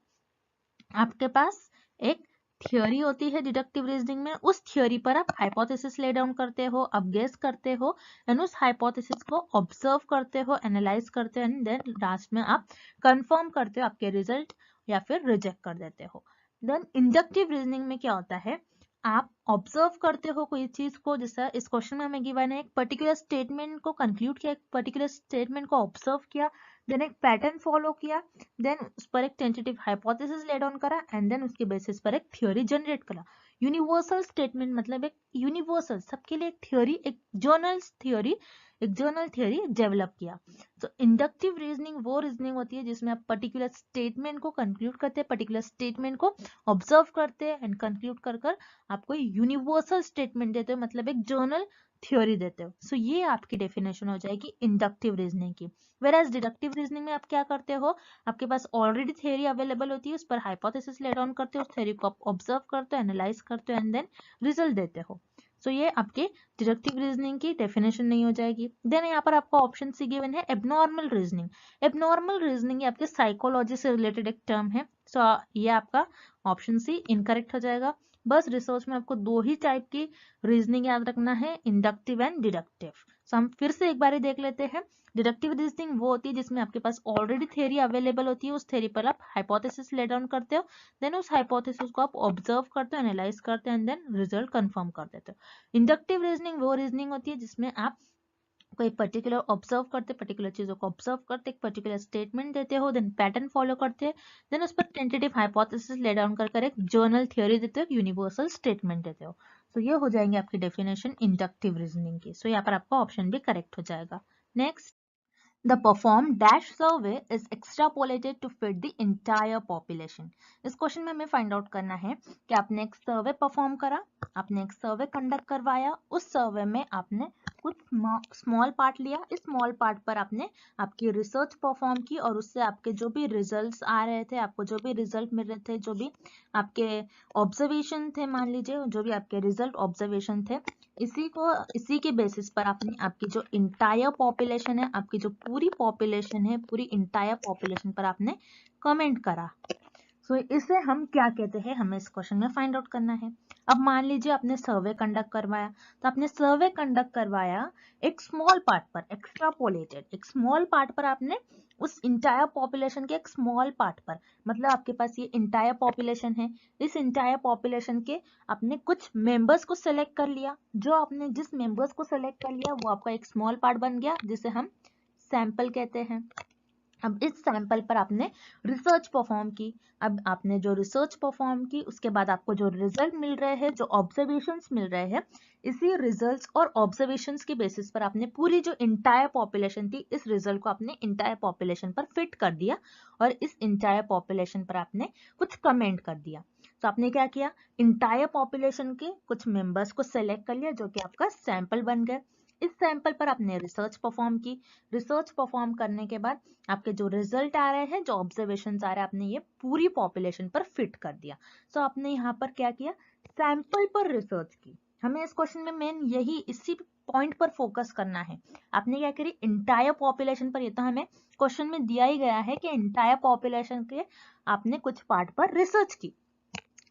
आपके पास एक थ्योरी होती है डिडक्टिव रीजनिंग में, उस थ्योरी पर आप हाइपोथेसिस ले डाउन करते हो, आप गेस करते हो, एंड उस हाइपोथेसिस को ऑब्जर्व करते हो, एनालाइज करते हो, एंड देन लास्ट में आप कंफर्म करते हो आपके रिजल्ट, या फिर रिजेक्ट कर देते हो। देन इंडक्टिव रीजनिंग में क्या होता है, आप ऑब्जर्व करते हो कोई चीज को, जैसा इस क्वेश्चन में हमें गिवन है, एक पर्टिकुलर स्टेटमेंट को कंक्लूड किया, एक पर्टिकुलर स्टेटमेंट को ऑब्जर्व किया, देन एक पैटर्न फॉलो किया, देन उस पर एक टेंटेटिव हाइपोथेसिस ले डाउन करा, एंड देन उसके बेसिस पर एक थ्योरी जनरेट करा। यूनिवर्सल स्टेटमेंट मतलब एक यूनिवर्सल, सबके लिए एक थ्योरी, एक जर्नल थ्योरी एक जर्नल थियोरी डेवलप किया। तो इंडक्टिव रीजनिंग वो रीजनिंग होती है जिसमें आप पर्टिकुलर स्टेटमेंट को कंक्लूड करते हैं, पर्टिकुलर स्टेटमेंट को ऑब्जर्व करते हैं एंड कंक्लूड कर आपको यूनिवर्सल स्टेटमेंट देते हो, मतलब एक जर्नल थ्योरी देते हो। सो ये आपकी डेफिनेशन हो जाएगी इंडक्टिव रीजनिंग की। वेराज डिडक्टिव रीजनिंग में आप क्या करते हो, आपके पास ऑलरेडी थ्योरी अवेलेबल होती है, उस पर हाइपोथेसिस ले डाउन करते हो, उस थ्योरी को आप ऑब्जर्व करते हो, एनालाइज करते हो एंड देन रिजल्ट देते हो। सो ये आपके डिडक्टिव रीजनिंग की डेफिनेशन नहीं हो जाएगी। देन यहाँ पर आपको ऑप्शन सी गिवन है एबनॉर्मल रीजनिंग। एबनॉर्मल रीजनिंग आपके साइकोलॉजी से रिलेटेड एक टर्म है। सो ये आपका ऑप्शन सी इनकरेक्ट हो जाएगा। बस रिसर्च में आपको दो ही टाइप की रीजनिंग याद रखना है, इंडक्टिव एंड डिडक्टिव। सो हम फिर से एक बार देख लेते हैं। डिडक्टिव रीजनिंग वो होती है जिसमें आपके पास ऑलरेडी थ्योरी अवेलेबल होती है, उस थ्योरी पर आप हाइपोथेसिस ले डाउन करते हो, देन उस हाइपोथेसिस को आप ऑब्जर्व करते हो, एनालाइज करते हो एंड देन रिजल्ट कंफर्म कर देते हो। इंडक्टिव रीजनिंग वो रीजनिंग होती है जिसमें आप कोई पर्टिकुलर ऑब्जर्व करते, पर्टिकुलर चीजों को ऑब्जर्व करते, एक पर्टिकुलर स्टेटमेंट देते हो, देन पैटर्न फॉलो करते हैं, देन उस पर टेंटेटिव हाइपोथेसिस ले डाउन कर एक जर्नल थ्योरी देते हो, यूनिवर्सल स्टेटमेंट देते हो। तो ये हो जाएंगे आपकी डेफिनेशन इंडक्टिव रीजनिंग की। सो यहाँ पर आपका ऑप्शन भी करेक्ट हो जाएगा। Next, The performed dash survey is extrapolated to fit the entire population. इस क्वेश्चन में हमें फाइंड आउट करना है कि आपने एक सर्वे परफॉर्म करा, आपने एक सर्वे कंडक्ट करवाया, उस सर्वे में आपने कुछ स्मॉल पार्ट लिया, इस स्मॉल पार्ट पर आपने आपकी रिसर्च परफॉर्म की और उससे आपके जो भी रिजल्ट्स आ रहे थे, आपको जो भी रिजल्ट मिल रहे थे, जो भी आपके ऑब्जर्वेशन थे, मान लीजिए जो भी आपके रिजल्ट ऑब्जर्वेशन थे, इसी के बेसिस पर आपने आपकी जो इंटायर पॉपुलेशन है, आपकी जो पूरी पॉपुलेशन है, पूरी इंटायर पॉपुलेशन पर आपने कमेंट करा। सो इसे हम क्या कहते हैं, हमें इस क्वेश्चन में फाइंड आउट करना है। अब मान लीजिए आपने सर्वे कंडक्ट करवाया, तो आपने सर्वे कंडक्ट करवाया एक स्मॉल पार्ट पर, एक्स्ट्रापोलेटेड, एक स्मॉल पार्ट पर आपने उस इंटायर पॉपुलेशन के एक स्मॉल पार्ट पर, मतलब आपके पास ये इंटायर पॉपुलेशन है, इस इंटायर पॉपुलेशन के आपने कुछ मेंबर्स को सेलेक्ट कर लिया, जो आपने जिस मेंबर्स को सेलेक्ट कर लिया वो आपका एक स्मॉल पार्ट बन गया जिसे हम सैंपल कहते हैं। अब इस सैंपल पर आपने रिसर्च परफॉर्म की। अब आपने जो रिसर्च परफॉर्म की उसके बाद आपको जो रिजल्ट मिल रहे हैं, जो ऑब्जर्वेशंस मिल रहे हैं, इसी रिजल्ट्स और ऑब्जर्वेशंस के बेसिस पर आपने पूरी जो इंटायर पॉपुलेशन थी, इस रिजल्ट को आपने इंटायर पॉपुलेशन पर फिट कर दिया और इस इंटायर पॉपुलेशन पर आपने कुछ कमेंट कर दिया। तो आपने क्या किया, इंटायर पॉपुलेशन के कुछ मेंबर्स को सेलेक्ट कर लिया जो कि आपका सैंपल बन गए। इस सैंपल पर आपने रिसर्च परफॉर्म की। रिसर्च परफॉर्म करने के बाद आपके जो रिजल्ट आ रहे हैं, जो ऑब्जर्वेशंस आ रहे हैं, आपने ये पूरी पॉपुलेशन पर फिट कर दिया। सो आपने यहाँ पर क्या किया, सैंपल पर रिसर्च की। हमें इस क्वेश्चन में मेन यही इसी पॉइंट पर फोकस करना है। आपने क्या करी, इंटायर पॉपुलेशन पर, ये तो हमें क्वेश्चन में दिया ही गया है कि इंटायर पॉपुलेशन के आपने कुछ पार्ट पर रिसर्च की,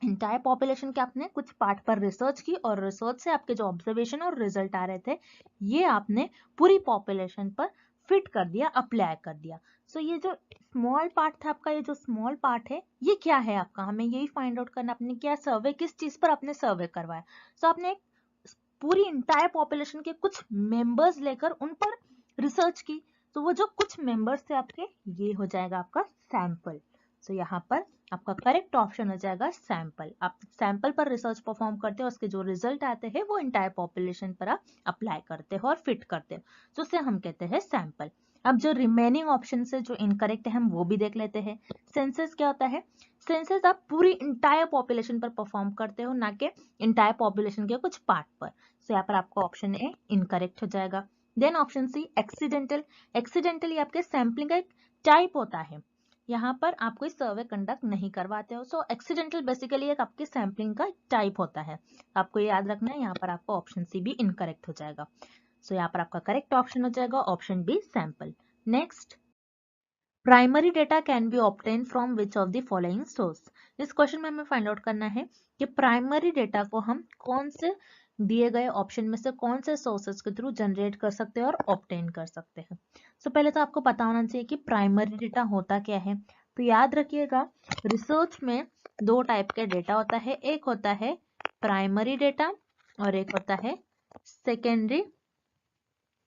इंटायर पॉपुलेशन के आपने कुछ पार्ट पर रिसर्च की और रिसर्च से आपके जो ऑब्जर्वेशन और रिजल्ट आ रहे थे, ये आपने पूरी पॉपुलेशन पर फिट कर दिया, अप्लाई कर दिया। सो ये जो स्मॉल पार्ट था आपका, ये जो स्मॉल पार्ट है, ये क्या है आपका, हमें यही फाइंड आउट करना, आपने क्या सर्वे, किस चीज पर आपने सर्वे करवाया। सो आपने एक पूरी इंटायर पॉपुलेशन के कुछ मेंबर्स लेकर उन पर रिसर्च की। तो वो जो कुछ मेंबर्स थे आपके, ये हो जाएगा आपका सैंपल। सो यहाँ पर आपका करेक्ट ऑप्शन हो जाएगा सैंपल। आप सैंपल पर रिसर्च परफॉर्म करते हो, उसके जो रिजल्ट आते हैं वो इंटायर पॉपुलेशन पर आप अप्लाई करते हो और फिट करते हो, तो उसे हम कहते हैं सैंपल। अब जो रिमेनिंग ऑप्शन है जो इनकरेक्ट है, हम वो भी देख लेते हैं। सेंसस क्या होता है, सेंसस आप पूरी इंटायर पॉपुलेशन पर परफॉर्म करते हो, ना कि इंटायर पॉपुलेशन के कुछ पार्ट पर। सो यहाँ पर आपका ऑप्शन ए इनकरेक्ट हो जाएगा। Then option C accidental. Accidental ये आपके सैम्पलिंग का एक टाइप होता है, यहाँ पर आप कोई सर्वे कंडक्ट नहीं करवाते हो। सो एक्सीडेंटल बेसिकली एक आपकी सैम्पलिंग का टाइप होता है, आपको याद रखना है। यहाँ पर आपका ऑप्शन सी भी इनकरेक्ट हो जाएगा। सो यहाँ पर आपका करेक्ट ऑप्शन हो जाएगा option B sample. Next, primary data can be obtain from which of the following source. इस क्वेश्चन में हमें फाइंड आउट करना है कि प्राइमरी डेटा को हम कौन से दिए गए ऑप्शन में से कौन से सोर्सेज के थ्रू जनरेट कर सकते हैं और ऑब्टेन कर सकते हैं। सो पहले तो आपको पता होना चाहिए कि प्राइमरी डेटा होता क्या है। तो याद रखिएगा, रिसर्च में दो टाइप के डेटा होता है, एक होता है प्राइमरी डेटा और एक होता है सेकेंडरी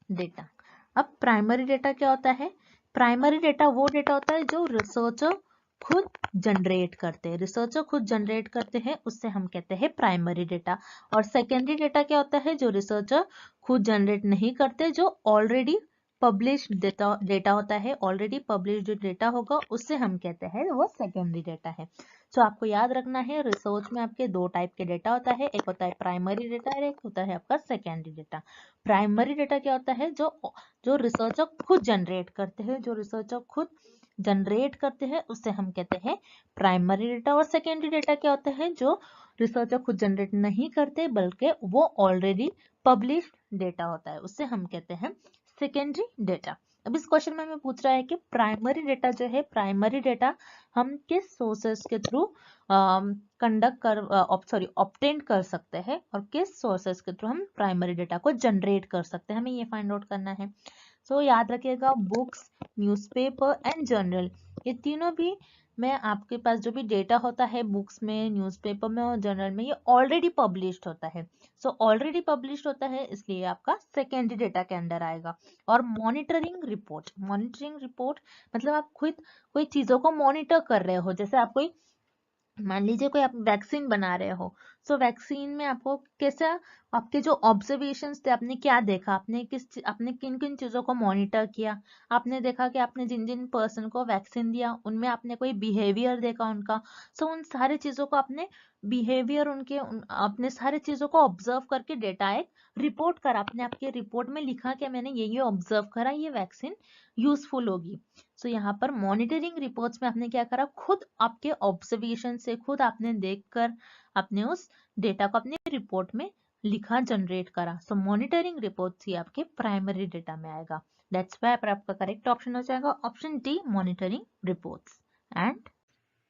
डेटा। अब प्राइमरी डेटा क्या होता है, प्राइमरी डेटा वो डेटा होता है जो रिसर्चर खुद जनरेट करते हैं, रिसर्चर खुद जनरेट करते हैं, उससे हम कहते हैं प्राइमरी डेटा। और सेकेंडरी डेटा क्या होता है, जो रिसर्चर खुद जनरेट नहीं करते, जो ऑलरेडी पब्लिश डेटा होता है, ऑलरेडी पब्लिश जो डेटा होगा उससे हम कहते हैं वो सेकेंडरी डेटा है। सो आपको याद रखना है रिसर्च में आपके दो टाइप के डेटा होता है, एक होता है प्राइमरी डेटा और एक होता है आपका सेकेंडरी डेटा। प्राइमरी डेटा क्या होता है, जो रिसर्चर खुद जनरेट करते हैं, जो रिसर्चर खुद जनरेट करते हैं उससे हम कहते हैं प्राइमरी डेटा। और सेकेंडरी डेटा क्या होता है, जो रिसर्चर खुद जनरेट नहीं करते बल्कि वो ऑलरेडी पब्लिश्ड डेटा होता है, उससे हम कहते हैं सेकेंडरी डेटा। अब इस क्वेश्चन में हमें पूछ रहा है कि प्राइमरी डेटा जो है, प्राइमरी डेटा हम किस सोर्सेस के थ्रू ऑब्टेन कर सकते हैं और किस सोर्सेस के थ्रू हम प्राइमरी डेटा को जनरेट कर सकते हैं, हमें ये फाइंड आउट करना है। सो याद रखिएगा बुक्स, न्यूज़पेपर एंड जर्नल, ये तीनों भी में आपके पास जो भी डेटा होता है बुक्स में, न्यूज़पेपर में और जर्नल में, ये ऑलरेडी पब्लिश्ड होता है। सो ऑलरेडी पब्लिश्ड होता है इसलिए आपका सेकेंडरी डेटा के अंडर आएगा। और मॉनिटरिंग रिपोर्ट, मॉनिटरिंग रिपोर्ट मतलब आप खुद कोई चीजों को मॉनिटर कर रहे हो, जैसे आप कोई मान लीजिए कोई आप वैक्सीन बना रहे हो, सो वैक्सीन में आपको कैसा, आपके जो ऑब्जर्वेशंस थे, आपने क्या देखा, आपने किन किन चीजों को मॉनिटर किया, आपने देखा कि आपने जिन जिन पर्सन को वैक्सीन दिया उनमें आपने कोई बिहेवियर देखा उनका, सो उन सारी चीजों को आपने बिहेवियर अपने सारी चीजों को ऑब्जर्व करके डेटा एक रिपोर्ट करा, आपने आपके रिपोर्ट में लिखा कि मैंने ये ऑब्जर्व करा, ये वैक्सीन यूजफुल होगी। सो यहाँ पर मॉनिटरिंग रिपोर्ट्स में आपने क्या करा, खुद आपके ऑब्जर्वेशन से खुद आपने देखकर आपने उस डेटा को अपने रिपोर्ट में लिखा, जनरेट करा। सो मॉनिटरिंग रिपोर्ट्स ही आपके प्राइमरी डेटा में आएगा। दैट्स व्हाई पर आपका करेक्ट ऑप्शन हो जाएगा option D, monitoring reports. And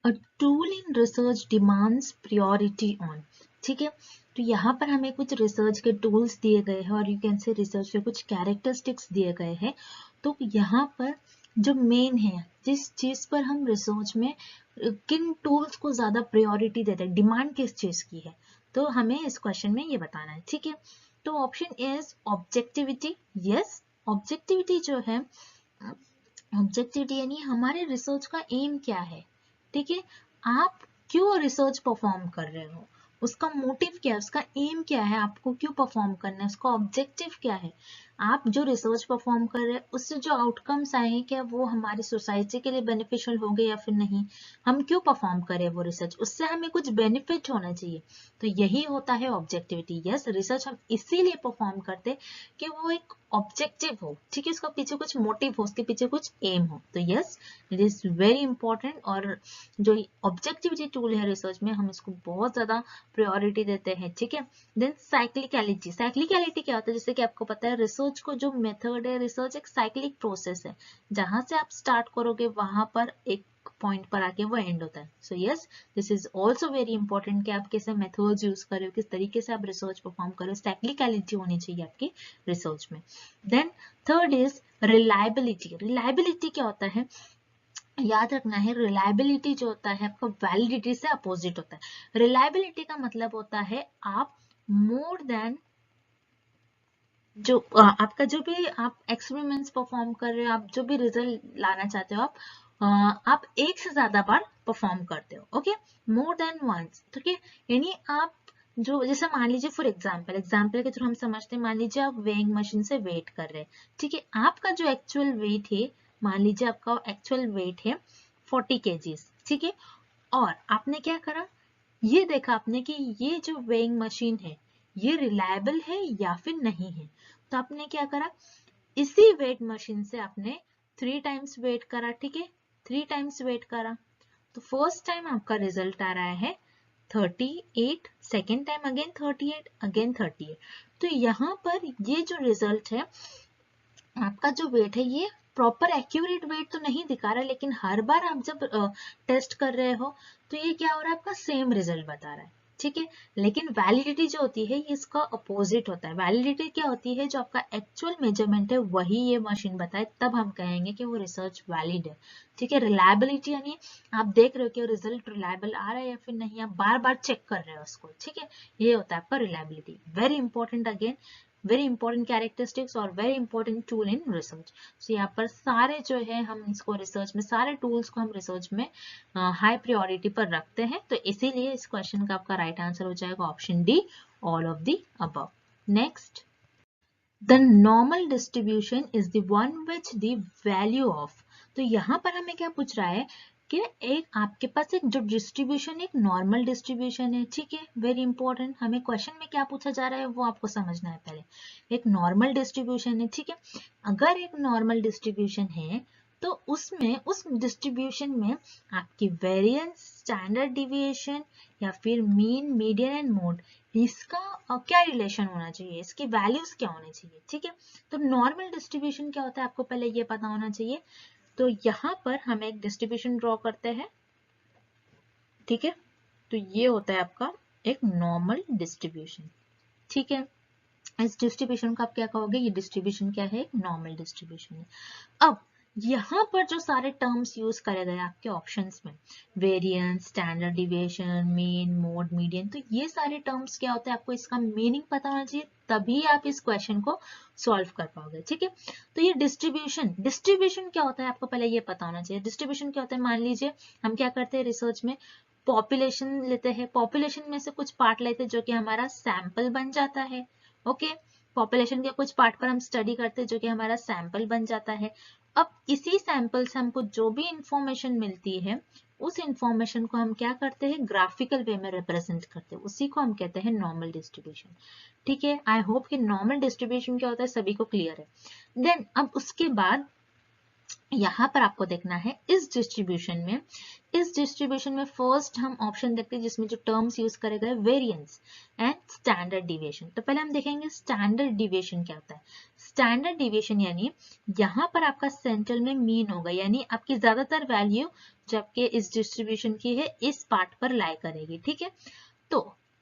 a tool in research demands priority on, ठीक है, तो यहाँ पर हमें कुछ रिसर्च के टूल्स दिए गए हैं और यू कैन से रिसर्च के कुछ कैरेक्टरिस्टिक्स दिए गए हैं। तो यहाँ पर जो मेन है, जिस चीज पर हम रिसर्च में किन टूल्स को ज्यादा प्रायोरिटी देते हैं, डिमांड किस चीज की है, तो हमें इस क्वेश्चन में ये बताना है, ठीक है। तो option is objectivity. Yes, objectivity जो है, ऑब्जेक्टिविटी यानी हमारे रिसर्च का एम क्या है, ठीक है, आप क्यों रिसर्च परफॉर्म कर रहे हो, उसका मोटिव क्या है, उसका एम क्या है, आपको क्यों परफॉर्म करना है, उसका ऑब्जेक्टिव क्या है, आप जो रिसर्च परफॉर्म कर रहे हैं उससे जो आउटकम्स आए हैं क्या वो हमारी सोसाइटी के लिए बेनिफिशियल हो गए या फिर नहीं, हम क्यों परफॉर्म करें वो रिसर्च, उससे हमें कुछ बेनिफिट होना चाहिए, तो यही होता है ऑब्जेक्टिविटी। यस, रिसर्च हम इसीलिए परफॉर्म करते कि वो एक ऑब्जेक्टिव हो, ठीक है, उसका पीछे कुछ मोटिव हो, उसके पीछे कुछ एम हो, तो yes it is very important. और जो ऑब्जेक्टिविटी टूल है रिसर्च में हम इसको बहुत ज्यादा प्रायोरिटी देते हैं, ठीक है। देन साइक्लिकलिटी, साइक्लिकलिटी क्या होता है, जैसे कि आपको पता है रिसर्च को जो मेथड है, रिसर्च एक साइक्लिक प्रोसेस है, जहां से आप स्टार्ट करोगे वहां पर एक पॉइंट पर आके वो एंड होता है। So yes, this is also very important कि आप कैसे मेथड्स यूज कर रहे हो, किस तरीके से आप रिसर्च परफॉर्म कर रहे हो, साइक्लिकलिटी होनी चाहिए आपकी रिसर्च में। Then third is reliability. Reliability क्या होता है, याद रखना है, रिलायबिलिटी जो होता है आपका वैलिडिटी से अपोजिट होता है। रिलायबिलिटी का मतलब होता है आप मोर देन जो आपका जो भी आप एक्सपेरिमेंट्स परफॉर्म कर रहे हो, आप जो भी रिजल्ट लाना चाहते हो, आप एक से ज्यादा बार परफॉर्म करते हो, ओके, मोर देन वंस, ठीक है, यानी आप जो जैसे मान लीजिए फॉर एग्जाम्पल के थ्रू हम समझते हैं, मान लीजिए आप वेइंग मशीन से वेट कर रहे हैं, ठीक है, आपका जो एक्चुअल वेट है, मान लीजिए आपका एक्चुअल वेट है 40 kg, ठीक है, और आपने क्या करा, ये देखा आपने कि ये जो वेइंग मशीन है ये रिलायबल है या फिर नहीं है, तो आपने क्या करा, इसी वेट मशीन से आपने 3 टाइम्स वेट करा, ठीक है, 3 टाइम्स वेट करा, तो फर्स्ट टाइम आपका रिजल्ट आ रहा है 38, सेकेंड टाइम अगेन 38, अगेन 38, तो यहाँ पर ये जो रिजल्ट है आपका जो वेट है ये प्रॉपर एक्यूरेट वेट तो नहीं दिखा रहा, लेकिन हर बार आप जब टेस्ट कर रहे हो तो ये क्या हो रहा है, आपका सेम रिजल्ट बता रहा है, ठीक है। लेकिन वैलिडिटी जो होती है ये इसका अपोजिट होता है। वैलिडिटी क्या होती है, जो आपका एक्चुअल मेजरमेंट है वही ये मशीन बताए, तब हम कहेंगे कि वो रिसर्च वैलिड है, ठीक है। रिलायबिलिटी यानी आप देख रहे हो कि रिजल्ट रिलायबल आ रहा है या फिर नहीं, आप बार बार चेक कर रहे हो उसको, ठीक है, ये होता है आपका reliability. Very important, again very important characteristics और very important tool in research. So यहाँ पर सारे जो है हम इसको रिसर्च में, सारे टूल्स को हम रिसर्च में हाई प्रायोरिटी पर रखते हैं, तो इसीलिए इस क्वेश्चन का आपका राइट आंसर हो जाएगा option D, all of the above. Next, the normal distribution is the one which the value of. तो यहाँ पर हमें क्या पूछ रहा है कि एक आपके पास एक जो डिस्ट्रीब्यूशन एक नॉर्मल डिस्ट्रीब्यूशन है, ठीक है, वेरी इंपॉर्टेंट। हमें क्वेश्चन में क्या पूछा जा रहा है वो आपको समझना है पहले। एक नॉर्मल डिस्ट्रीब्यूशन है, ठीक है। अगर एक नॉर्मल डिस्ट्रीब्यूशन है तो उसमें उस डिस्ट्रीब्यूशन में आपकी वेरिएंस, स्टैंडर्ड डिविएशन या फिर मीन, मीडियन एंड मोड, इसका क्या रिलेशन होना चाहिए, इसकी वैल्यूज क्या होनी चाहिए, ठीक है। तो नॉर्मल डिस्ट्रीब्यूशन क्या होता है आपको पहले ये पता होना चाहिए। तो यहाँ पर हम एक डिस्ट्रीब्यूशन ड्रॉ करते हैं, ठीक है। तो ये होता है आपका एक नॉर्मल डिस्ट्रीब्यूशन, ठीक है। इस डिस्ट्रीब्यूशन को आप क्या कहोगे, ये डिस्ट्रीब्यूशन क्या है, एक नॉर्मल डिस्ट्रीब्यूशन है। अब यहाँ पर जो सारे टर्म्स यूज करे गए आपके ऑप्शंस में, variance, standard deviation, mean, mode, median, तो ये सारे टर्म्स क्या होते हैं आपको इसका मीनिंग पता होना चाहिए, तभी आप इस क्वेश्चन को सॉल्व कर पाओगे, ठीक है। तो ये डिस्ट्रीब्यूशन, डिस्ट्रीब्यूशन क्या होता है आपको पहले ये पता होना चाहिए। डिस्ट्रीब्यूशन क्या होता है, मान लीजिए हम क्या करते हैं रिसर्च में, पॉपुलेशन लेते हैं, पॉपुलेशन में से कुछ पार्ट लेते हैं जो कि हमारा सैंपल बन जाता है, ओके। पॉपुलेशन के कुछ पार्ट पर हम स्टडी करते हैं जो कि हमारा सैंपल बन जाता है। अब इसी सैंपल से हमको जो भी इंफॉर्मेशन मिलती है उस इंफॉर्मेशन को हम क्या करते हैं, ग्राफिकल वे में रिप्रेजेंट करते हैं, उसी को हम कहते हैं नॉर्मल डिस्ट्रीब्यूशन, ठीक है। आई होप कि नॉर्मल डिस्ट्रीब्यूशन क्या होता है सभी को क्लियर है। देन अब उसके बाद यहाँ पर आपको देखना है इस डिस्ट्रीब्यूशन में फर्स्ट हम ऑप्शन देखते हैं जिसमें जो टर्म्स यूज करे गए, वेरिएंस एंड स्टैंडर्ड डिविएशन। तो पहले हम देखेंगे स्टैंडर्ड डिविएशन क्या होता है। स्टैंडर्ड डिविएशन यानी यहाँ पर आपका सेंट्रल में मीन होगा, यानी आपकी ज्यादातर वैल्यू जो आपके इस डिस्ट्रीब्यूशन की है इस पार्ट पर लाई करेगी, ठीक है। तो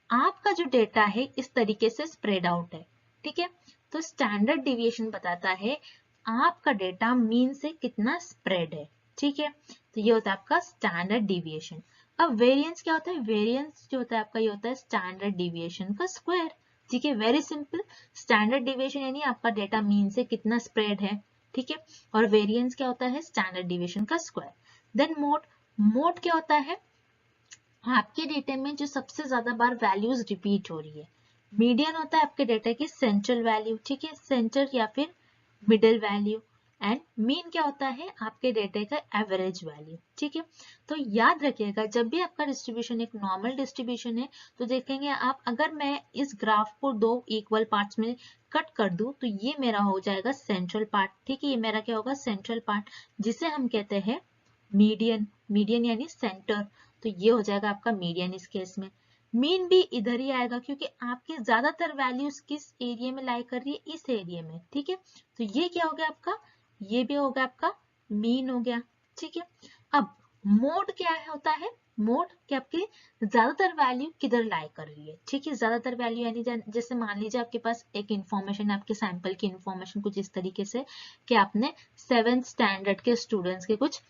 आपका जो डेटा है इस तरीके से स्प्रेड आउट है, ठीक है। तो स्टैंडर्ड डिविएशन बताता है आपका डेटा मीन से कितना स्प्रेड है, ठीक है। तो ये होता है आपका स्टैंडर्ड डिविएशन। अब वेरिएंस क्या होता है, वेरिएंस जो होता है आपका ये होता है स्टैंडर्ड डिविएशन का स्क्वायर, ठीक है, वेरी सिंपल। स्टैंडर्ड डिविएशन यानी आपका डेटा मीन से कितना स्प्रेड है, ठीक है। और वेरिएंस क्या होता है, स्टैंडर्ड डिविएशन का स्क्वायर। देन मोड, मोड क्या होता है, आपके डेटा में जो सबसे ज्यादा बार वैल्यूज रिपीट हो रही है। मीडियन होता है आपके डेटा की सेंट्रल वैल्यू, ठीक है, सेंटर या फिर मिडिल वैल्यू। एंड मीन क्या होता है, आपके डेटा का एवरेज वैल्यू, ठीक है। तो याद रखिएगा जब भी आपका डिस्ट्रीब्यूशन एक नॉर्मल डिस्ट्रीब्यूशन है तो देखेंगे आप, अगर मैं इस ग्राफ को दो इक्वल पार्ट्स में कट कर दूं तो ये मेरा हो जाएगा सेंट्रल पार्ट, ठीक है। ये मेरा क्या होगा, सेंट्रल पार्ट, जिसे हम कहते हैं मीडियन, मीडियन यानी सेंटर। तो ये हो जाएगा आपका मीडियन इस केस में। मीन भी इधर ही आएगा क्योंकि आपकी ज्यादातर वैल्यूज किस एरिया में लाई कर रही है, इस एरिया में, ठीक है। तो ये क्या हो गया आपका, ये भी हो गया आपका मीन हो गया, ठीक है। अब मोड क्या है, होता है मोड कि आपकी ज्यादातर वैल्यू किधर लाई कर रही है, ठीक है। ज्यादातर वैल्यू यानी जैसे मान लीजिए आपके पास एक इंफॉर्मेशन है, आपके सैंपल की इंफॉर्मेशन कुछ इस तरीके से कि आपने 7th स्टैंडर्ड के स्टूडेंट्स के कुछ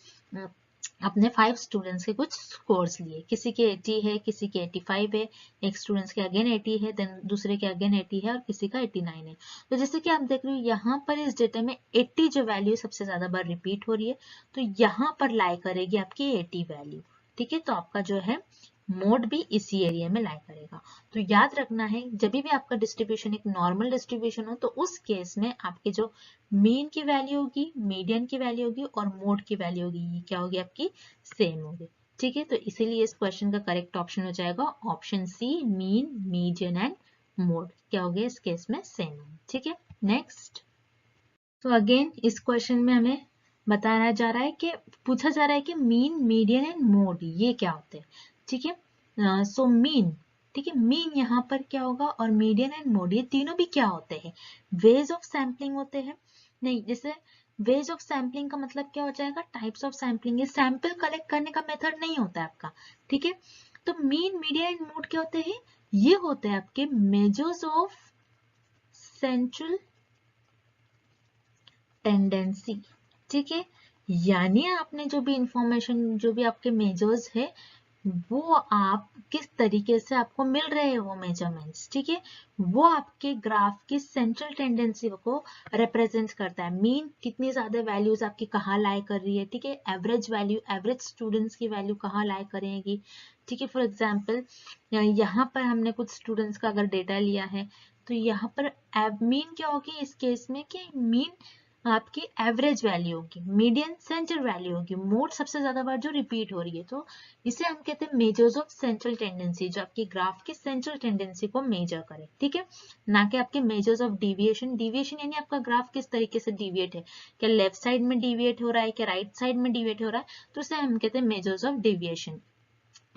अपने 5 स्टूडेंट्स के कुछ स्कोर्स लिए, किसी के 80 है, किसी के 85 है, एक स्टूडेंट्स के अगेन 80 है, देन दूसरे के अगेन 80 है और किसी का 89 है। तो जैसे कि आप देख रहे हो यहाँ पर इस डेटा में 80 जो वैल्यू सबसे ज्यादा बार रिपीट हो रही है, तो यहाँ पर लाई करेगी आपकी 80 वैल्यू, ठीक है। तो आपका जो है मोड भी इसी एरिया में लाई करेगा। तो याद रखना है जब भी आपका डिस्ट्रीब्यूशन एक नॉर्मल डिस्ट्रीब्यूशन हो तो उस केस में आपके जो मीन की वैल्यू होगी, मीडियन की वैल्यू होगी और मोड की वैल्यू होगी, ये क्या होगी आपकी, सेम होगी, ठीक है। तो इसीलिए इस क्वेश्चन का करेक्ट ऑप्शन हो जाएगा option C, mean, median and mode क्या हो गया इस केस में, सेम, ठीक है। नेक्स्ट, तो अगेन इस क्वेश्चन में हमें बताया जा रहा है कि पूछा जा रहा है कि मीन, मीडियन एंड मोड ये क्या होते हैं, ठीक है। सो मीन, ठीक है, मीन यहाँ पर क्या होगा और मीडियन एंड मोड ये तीनों भी क्या होते हैं, वेज ऑफ सैम्पलिंग होते हैं। नहीं, जैसे वेज ऑफ सैम्पलिंग का मतलब क्या हो जाएगा, टाइप्स ऑफ सैम्पलिंग, ये सैंपल कलेक्ट करने का मेथड नहीं होता है आपका, ठीक है। तो मीन, मीडियन एंड मोड क्या होते हैं, ये होते हैं आपके मेजर्स ऑफ सेंट्रल टेंडेंसी, ठीक है। यानी आपने जो भी इंफॉर्मेशन, जो भी आपके मेजर्स है वो आप किस तरीके से आपको मिल रहे हैं वो मेजरमेंट्स, ठीक है। वो आपके ग्राफ की सेंट्रल टेंडेंसी को रिप्रेजेंट करता है। मीन कितनी ज्यादा वैल्यूज आपकी कहाँ लाई कर रही है, ठीक है। एवरेज वैल्यू, एवरेज स्टूडेंट्स की वैल्यू कहाँ लाई करेगी, ठीक है। फॉर एग्जाम्पल यहाँ पर हमने कुछ स्टूडेंट्स का अगर डेटा लिया है तो यहाँ पर मीन क्या होगी इस केस में, कि मीन आपकी एवरेज वैल्यू होगी, मीडियन सेंटर वैल्यू होगी, मोड सबसे ज्यादा बार जो रिपीट हो रही है। तो इसे हम कहते हैं मेजर्स ऑफ सेंट्रल टेंडेंसी, जो आपकी ग्राफ की सेंट्रल टेंडेंसी को मेजर करे, ठीक है। ना कि आपके मेजर्स ऑफ डिविएशन। डिविएशन यानी आपका ग्राफ किस तरीके से डिविएट है, क्या लेफ्ट साइड में डिविएट हो रहा है, क्या राइट साइड में डिविएट हो रहा है, तो इसे हम कहते हैं measures of deviation.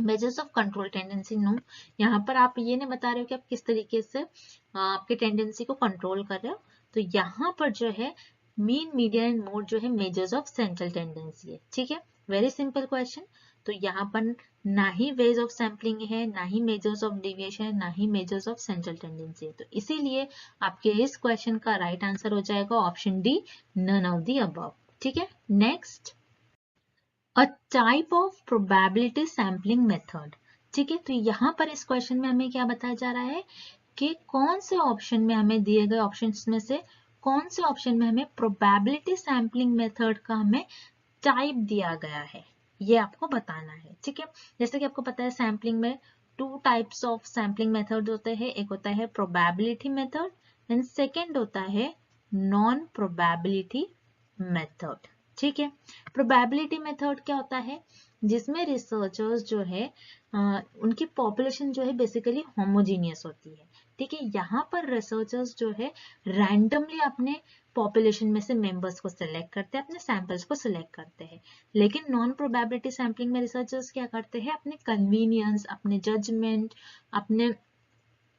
Measures of control tendency, no, यहाँ पर आप ये नहीं बता रहे हो कि आप किस तरीके से आपके टेंडेंसी को कंट्रोल कर रहे हो। तो यहाँ पर जो है मीन, मीडियन एंड मोड जो है मेजर्स ऑफ सेंट्रल टेंडेंसी है, ठीक है। Very simple question. तो यहाँ पर ना ही वेज ऑफ सैम्पलिंग है, ना ही मेजर्स ऑफ डिविएशन है, ना ही मेजर्स ऑफ सेंट्रल टेंडेंसी है। तो इसीलिए आपके इस क्वेश्चन का राइट आंसर हो जाएगा option D, none of the above, ठीक है। Next, a type of probability sampling method, ठीक है। तो यहाँ पर इस क्वेश्चन में हमें क्या बताया जा रहा है कि कौन से ऑप्शन में हमें दिए गए ऑप्शंस में से कौन से ऑप्शन में हमें प्रोबेबिलिटी सैम्पलिंग मेथड का हमें टाइप दिया गया है, ये आपको बताना है, ठीक है। जैसे कि आपको पता है सैम्पलिंग में two types of sampling method होते हैं, एक होता है प्रोबेबिलिटी मेथड एंड सेकेंड होता है नॉन प्रोबेबिलिटी मेथड, ठीक है। प्रोबेबिलिटी मेथड क्या होता है, जिसमें रिसर्चर्स जो है उनकी पॉपुलेशन जो है बेसिकली होमोजीनियस होती है, ठीक है। यहाँ पर रिसर्चर्स जो है रैंडमली अपने पॉपुलेशन में से मेंबर्स को सिलेक्ट करते हैं, अपने सैंपल्स को सिलेक्ट करते हैं। लेकिन नॉन प्रोबेबिलिटी सैम्पलिंग में रिसर्चर्स क्या करते हैं, अपने कन्वीनियंस, अपने जजमेंट, अपने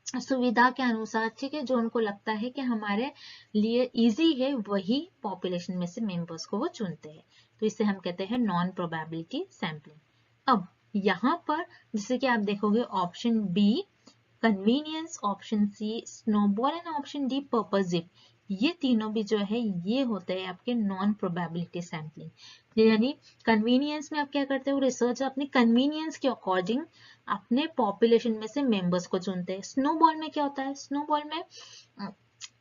सुविधा के अनुसार, ठीक है, जो उनको लगता है कि हमारे लिए इजी है, वही पॉपुलेशन में से मेंबर्स को वो चुनते हैं। तो इसे हम कहते हैं नॉन प्रोबेबिलिटी सैम्पलिंग। अब यहाँ पर जैसे कि आप देखोगे option B convenience, option C snowball and option D purposive, ये तीनों भी जो है ये होते हैं आपके नॉन प्रोबेबिलिटी सैम्पलिंग। यानी कन्वीनियंस में आप क्या करते हो, रिसर्च अपनी कन्वीनियंस के अकॉर्डिंग अपने पॉपुलेशन में से मेंबर्स को चुनते हैं। स्नोबॉल में क्या होता है, स्नोबॉल में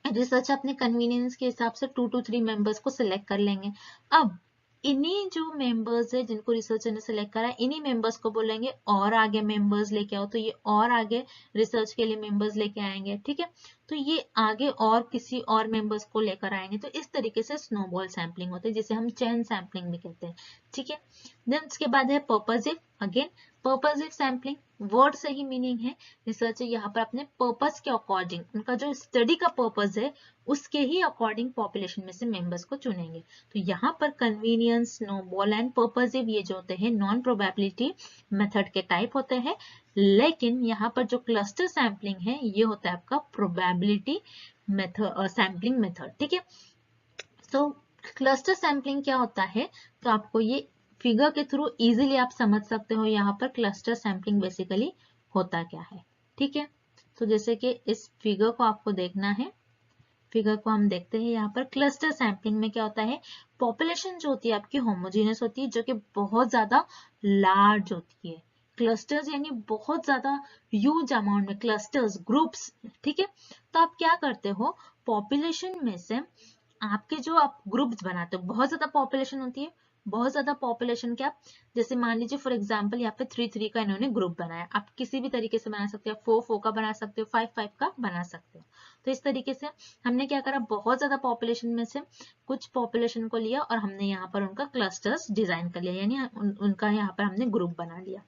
रिसर्च अपने कन्वीनियंस के हिसाब से 2 to 3 मेंबर्स को सिलेक्ट कर लेंगे। अब इन्हीं जो मेंबर्स है जिनको रिसर्चर ने सिलेक्ट करा, इन्हीं मेंबर्स को बोलेंगे और आगे मेंबर्स लेके आओ, तो ये और आगे रिसर्च के लिए मेंबर्स लेके आएंगे, ठीक है। तो ये आगे और किसी और मेंबर्स को लेकर आएंगे। तो इस तरीके से स्नोबॉल सैम्पलिंग होती है, जिसे हम चेन सैम्पलिंग भी कहते हैं, ठीक है। देन उसके बाद है purposive. Again purposive sampling, word से ही मीनिंग है, रिसर्चर यहाँ पर अपने पर्पस के अकॉर्डिंग, उनका जो स्टडी का पर्पस है उसके ही अकॉर्डिंग पॉपुलेशन में से मेंबर्स को चुनेंगे। तो यहाँ पर कन्वीनियंस, स्नोबॉल एंड पर्पजिव ये जो होते हैं नॉन प्रोबेबिलिटी मेथड के टाइप होते हैं। लेकिन यहाँ पर जो क्लस्टर सैम्पलिंग है ये होता है आपका प्रोबेबिलिटी मेथड, सैम्पलिंग मेथड, ठीक है। तो क्लस्टर सैम्पलिंग क्या होता है, तो आपको ये फिगर के थ्रू इजीली आप समझ सकते हो यहाँ पर क्लस्टर सैम्पलिंग बेसिकली होता क्या है, ठीक है। तो जैसे कि इस फिगर को आपको देखना है, फिगर को हम देखते हैं। यहाँ पर क्लस्टर सैम्पलिंग में क्या होता है, पॉपुलेशन जो होती है आपकी होमोजेनियस होती है, जो कि बहुत ज्यादा लार्ज होती है। क्लस्टर्स यानी बहुत ज्यादा ह्यूज अमाउंट में, क्लस्टर्स, ग्रुप्स, ठीक है। तो आप क्या करते हो, पॉपुलेशन में से आपके जो आप ग्रुप्स बनाते हो, बहुत ज्यादा पॉपुलेशन होती है, बहुत ज्यादा पॉपुलेशन क्या, जैसे मान लीजिए फॉर एग्जांपल यहाँ पे 3-3 का इन्होंने ग्रुप बनाया, आप किसी भी तरीके से बना सकते हो, 4-4 का बना सकते हो, 5-5 का बना सकते हो। तो इस तरीके से हमने क्या करा, बहुत ज्यादा पॉपुलेशन में से कुछ पॉपुलेशन को लिया और हमने यहाँ पर उनका क्लस्टर्स डिजाइन कर लिया, यानी उनका यहाँ पर हमने ग्रुप बना लिया,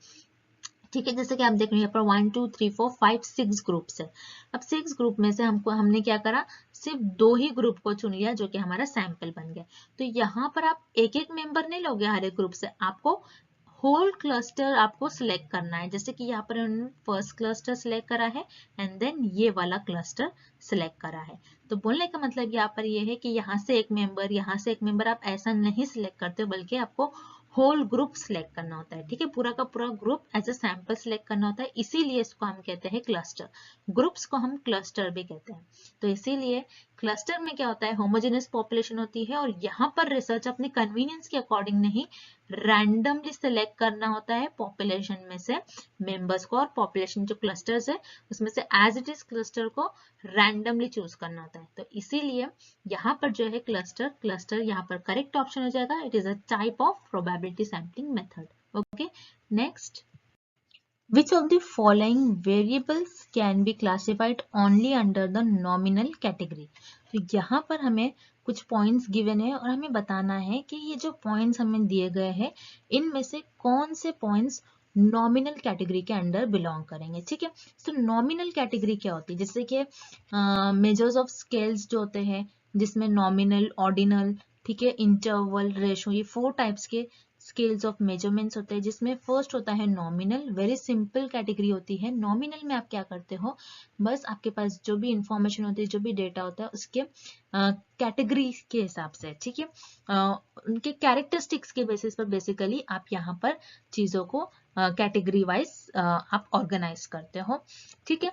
ठीक है। जैसे कि आप देख रहे हैं यहाँ पर 1 2 3 4 5 6 ग्रुप्स है। अब 6 ग्रुप में से हमने क्या करा, सिर्फ 2 ही ग्रुप को चुन लिया जो कि हमारा सैंपल बन गया। तो यहाँ पर आप एक एक मेंबर नहीं लोगे हर एक ग्रुप से, आपको होल क्लस्टर आपको सिलेक्ट करना है। जैसे कि यहाँ पर उन्होंने फर्स्ट क्लस्टर सिलेक्ट करा है एंड देन ये वाला क्लस्टर सिलेक्ट करा है। तो बोलने का मतलब यहाँ पर ये है कि यहाँ से एक मेंबर, यहाँ से एक मेंबर आप ऐसा नहीं सिलेक्ट करते हो, बल्कि आपको होल ग्रुप सिलेक्ट करना होता है, ठीक है। पूरा का पूरा group as a sample select करना होता है, इसीलिए इसको हम कहते हैं क्लस्टर। ग्रुप्स को हम क्लस्टर भी कहते हैं। तो इसीलिए क्लस्टर में क्या होता है, होमोजेनियस पॉपुलेशन होती है और यहाँ पर रिसर्च अपने कन्वीनियंस के अकॉर्डिंग नहीं, रैंडमली सिलेक्ट करना होता है पॉपुलेशन में से मेंबर्स को, और पॉपुलेशन जो क्लस्टर्स है उसमें से एज इट इज क्लस्टर को रैंडमली चूज करना होता है। तो इसीलिए यहाँ पर जो है क्लस्टर यहाँ पर करेक्ट ऑप्शन हो जाएगा। It is a type of probability sampling method. Okay, next, which of the following variables can be classified only under the nominal category? तो यहाँ पर हमें कुछ पॉइंट्स गिवन है और हमें बताना है कि ये जो पॉइंट्स हमें दिए गए हैं इनमें से कौन से पॉइंट्स नॉमिनल कैटेगरी के अंडर बिलोंग करेंगे। ठीक है, तो नॉमिनल कैटेगरी क्या होती है, जैसे कि मेजर्स ऑफ स्केल्स जो होते हैं जिसमें नॉमिनल, ऑर्डिनल, ठीक है, इंटरवल, रेशो, ये 4 टाइप्स के स्केल्स ऑफ मेजरमेंट्स होते हैं, जिसमें फर्स्ट होता है नॉमिनल। वेरी सिंपल कैटेगरी होती है। नॉमिनल में आप क्या करते हो, बस आपके पास जो भी इंफॉर्मेशन होती है, जो भी डेटा होता है उसके कैटेगरी के हिसाब से, ठीक है, उनके कैरेक्टरिस्टिक्स के बेसिस पर बेसिकली आप यहाँ पर चीजों को कैटेगरी वाइज आप ऑर्गेनाइज करते हो, ठीक है,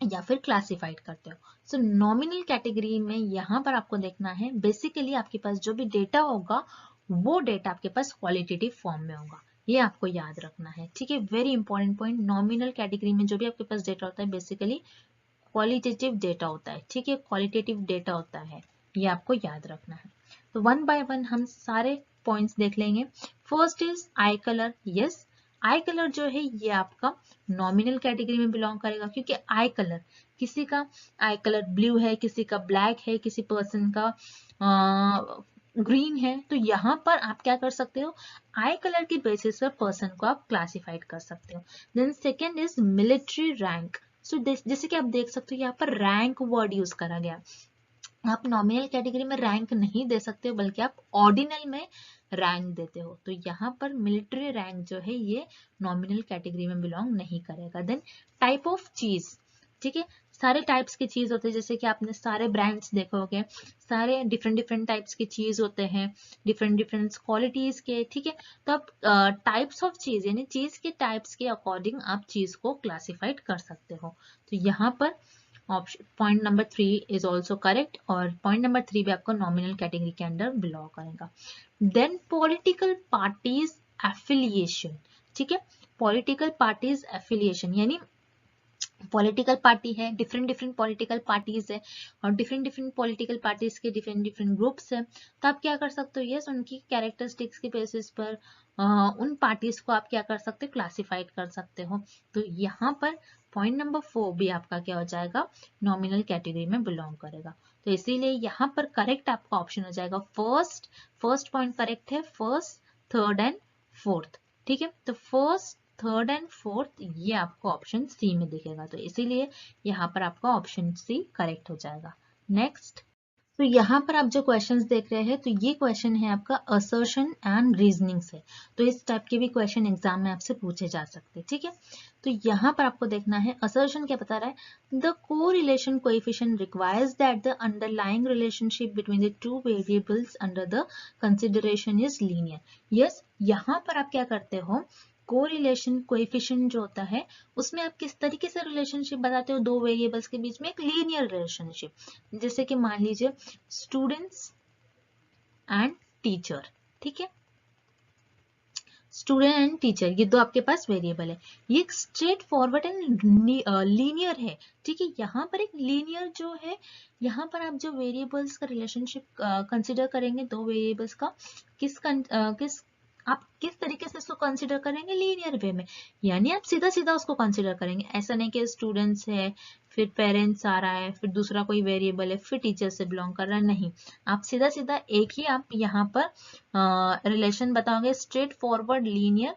या फिर क्लासिफाइड करते हो। सो नॉमिनल कैटेगरी में यहाँ पर आपको देखना है बेसिकली आपके पास जो भी डेटा होगा वो डेटा आपके पास क्वालिटेटिव फॉर्म में होगा, ये आपको याद रखना है। ठीक है, very important point, nominal category में जो भी आपके पास डेटा होता है बेसिकली क्वालिटेटिव डेटा होता है। ठीक है, क्वालिटेटिव डेटा होता है, ये आपको याद रखना है। तो वन बाय वन हम सारे पॉइंट्स देख लेंगे। First is I colour. Yes, I colour जो है ये आपका नॉमिनल कैटेगरी में बिलोंग करेगा, क्योंकि आई कलर, किसी का आई कलर ब्लू है, किसी का ब्लैक है, किसी पर्सन का ग्रीन है, तो यहाँ पर आप क्या कर सकते हो, आई कलर की बेसिस पर पर्सन को आप क्लासिफाइड कर सकते हो। Then second is military rank. So जैसे कि आप देख सकते हो यहाँ पर रैंक वर्ड यूज करा गया। आप नॉमिनल कैटेगरी में रैंक नहीं दे सकते हो, बल्कि आप ऑर्डिनल में रैंक देते हो। तो यहाँ पर मिलिट्री रैंक जो है ये नॉमिनल कैटेगरी में बिलोंग नहीं करेगा। देन टाइप ऑफ चीज, ठीक है, सारे टाइप्स की चीज होते हैं, जैसे कि आपने सारे ब्रांड्स देखोगे, सारे डिफरेंट डिफरेंट टाइप्स की चीज होते हैं, डिफरेंट डिफरेंट क्वालिटीज के, ठीक है। तो आप टाइप्स ऑफ चीज यानी चीज के टाइप्स के अकॉर्डिंग आप चीज को क्लासिफाइड कर सकते हो। तो यहाँ पर option point number 3 is also correct, और पॉइंट नंबर 3 भी आपको नॉमिनल कैटेगरी के अंडर बिलोंग करेगा। देन पॉलिटिकल पार्टीज एफिलिएशन, ठीक है, पॉलिटिकल पार्टीज एफिलिएशन यानी पॉलिटिकल पार्टी है, डिफरेंट डिफरेंट पॉलिटिकल पार्टीज है, और डिफरेंट डिफरेंट पॉलिटिकल पार्टीज के डिफरेंट डिफरेंट ग्रुप्स है। तो आप क्या कर सकते हो, यस, उनकी कैरेक्टरिस्टिक्स के बेसिस पर उन पार्टीज को आप क्या कर सकते हो, क्लासिफाइड कर सकते हो। तो यहाँ पर पॉइंट नंबर 4 भी आपका क्या हो जाएगा, नॉमिनल कैटेगरी में बिलोंग करेगा। तो इसीलिए यहाँ पर करेक्ट आपका ऑप्शन हो जाएगा फर्स्ट पॉइंट करेक्ट है, फर्स्ट, थर्ड एंड फोर्थ। ठीक है, तो फर्स्ट, थर्ड एंड फोर्थ ये आपको ऑप्शन सी में दिखेगा, तो इसीलिए यहाँ पर आपका ऑप्शन सी करेक्ट हो जाएगा। नेक्स्ट, तो यहाँ पर आप जो क्वेश्चंस देख रहे हैं, तो ये क्वेश्चन है आपका असर्शन एंड रीजनिंग से। तो इस टाइप के भी क्वेश्चन एग्जाम में आपसे पूछे जा सकते हैं। ठीक है, तो यहाँ पर आपको देखना है असर्शन क्या बता रहा है, the correlation coefficient requires that the underlying relationship between the two variables under the consideration is linear. Yes, यहाँ पर आप क्या करते हो, कोरिलेशन कोएफिशिएंट जो होता है उसमें आप किस तरीके से रिलेशनशिप बताते हो, दो वेरिएबल्स के बीच में एक लीनियर रिलेशनशिप। जैसे कि मान लीजिए स्टूडेंट्स एंड टीचर, ठीक है, स्टूडेंट एंड टीचर ये दो आपके पास वेरिएबल है, ये एक स्ट्रेट फॉरवर्ड एंड लीनियर है। ठीक है, यहाँ पर एक लीनियर जो है, यहाँ पर आप जो वेरिएबल्स का रिलेशनशिप कंसिडर करेंगे, दो वेरिएबल्स का आप किस तरीके से उसको कंसिडर करेंगे, लीनियर वे में, यानी आप सीधा सीधा उसको कंसिडर करेंगे। ऐसा नहीं कि स्टूडेंट्स है फिर पेरेंट्स आ रहा है फिर दूसरा कोई वेरिएबल है फिर टीचर से बिलोंग कर रहा है, नहीं, आप सीधा सीधा एक ही आप यहाँ पर रिलेशन बताओगे, स्ट्रेट फॉरवर्ड लीनियर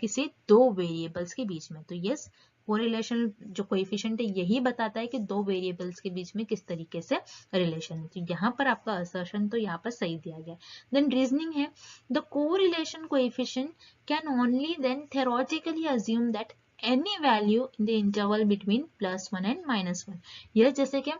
किसी दो वेरिएबल्स के बीच में। तो यस, कोरिलेशन जो कोएफिशिएंट है यही बताता है कि दो वेरिएबल्स के बीच में किस तरीके से रिलेशन है। तो यहाँ पर आपका असर्शन तो यहाँ पर सही दिया गया। देन रीजनिंग है, the correlation coefficient can only then theoretically assume that any value in the interval between +1 and -1। यह जैसे कि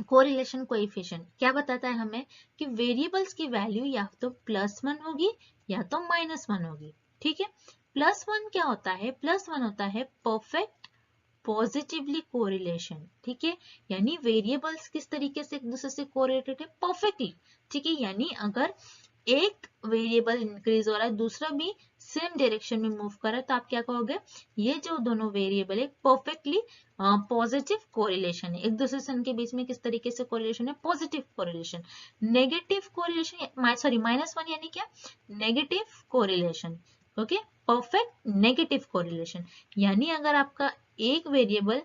कोरिलेशन कोएफिशिएंट क्या बताता है हमें कि वेरिएबल्स की वैल्यू या तो +1 होगी या तो -1 होगी। ठीक है, +1 क्या होता है, +1 होता है परफेक्ट पॉजिटिवली कोरिलेशन। ठीक है, यानी वेरिएबल्स किस तरीके से एक दूसरे से कोरिलेटेड है, परफेक्टली। ठीक है, यानी अगर एक वेरिएबल इंक्रीज हो रहा है, दूसरा भी सेम डायरेक्शन में मूव कर रहा है, तो आप क्या कहोगे, ये जो दोनों वेरिएबल है परफेक्टली पॉजिटिव कोरिलेशन है, एक दूसरे से इनके बीच में किस तरीके से कोरिलेशन है, positive correlation. Negative correlation sorry -1 यानी क्या, negative correlation. Okay, perfect negative correlation यानी अगर आपका एक वेरिएबल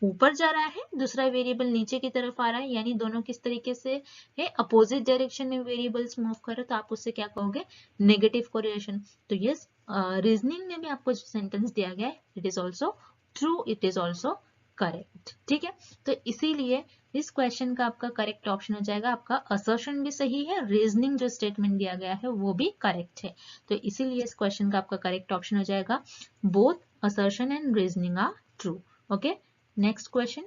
ऊपर जा रहा है, दूसरा वेरिएबल नीचे की तरफ आ रहा है, यानी दोनों किस तरीके से है, अपोजिट डायरेक्शन में वेरिएबल्स मूव कर रहे, तो आप उससे क्या कहोगे, नेगेटिव कोरिलेशन। तो यस, रीजनिंग में भी आपको जो सेंटेंस दिया गया है, it is also true, it is also correct. ठीक है, तो इसीलिए इस क्वेश्चन का आपका करेक्ट ऑप्शन हो जाएगा, आपका असर्शन भी सही है, रीजनिंग जो स्टेटमेंट दिया गया है वो भी करेक्ट है, तो इसीलिए इस क्वेश्चन का आपका करेक्ट ऑप्शन हो जाएगा, both assertion and reasoning are true. Okay, next question.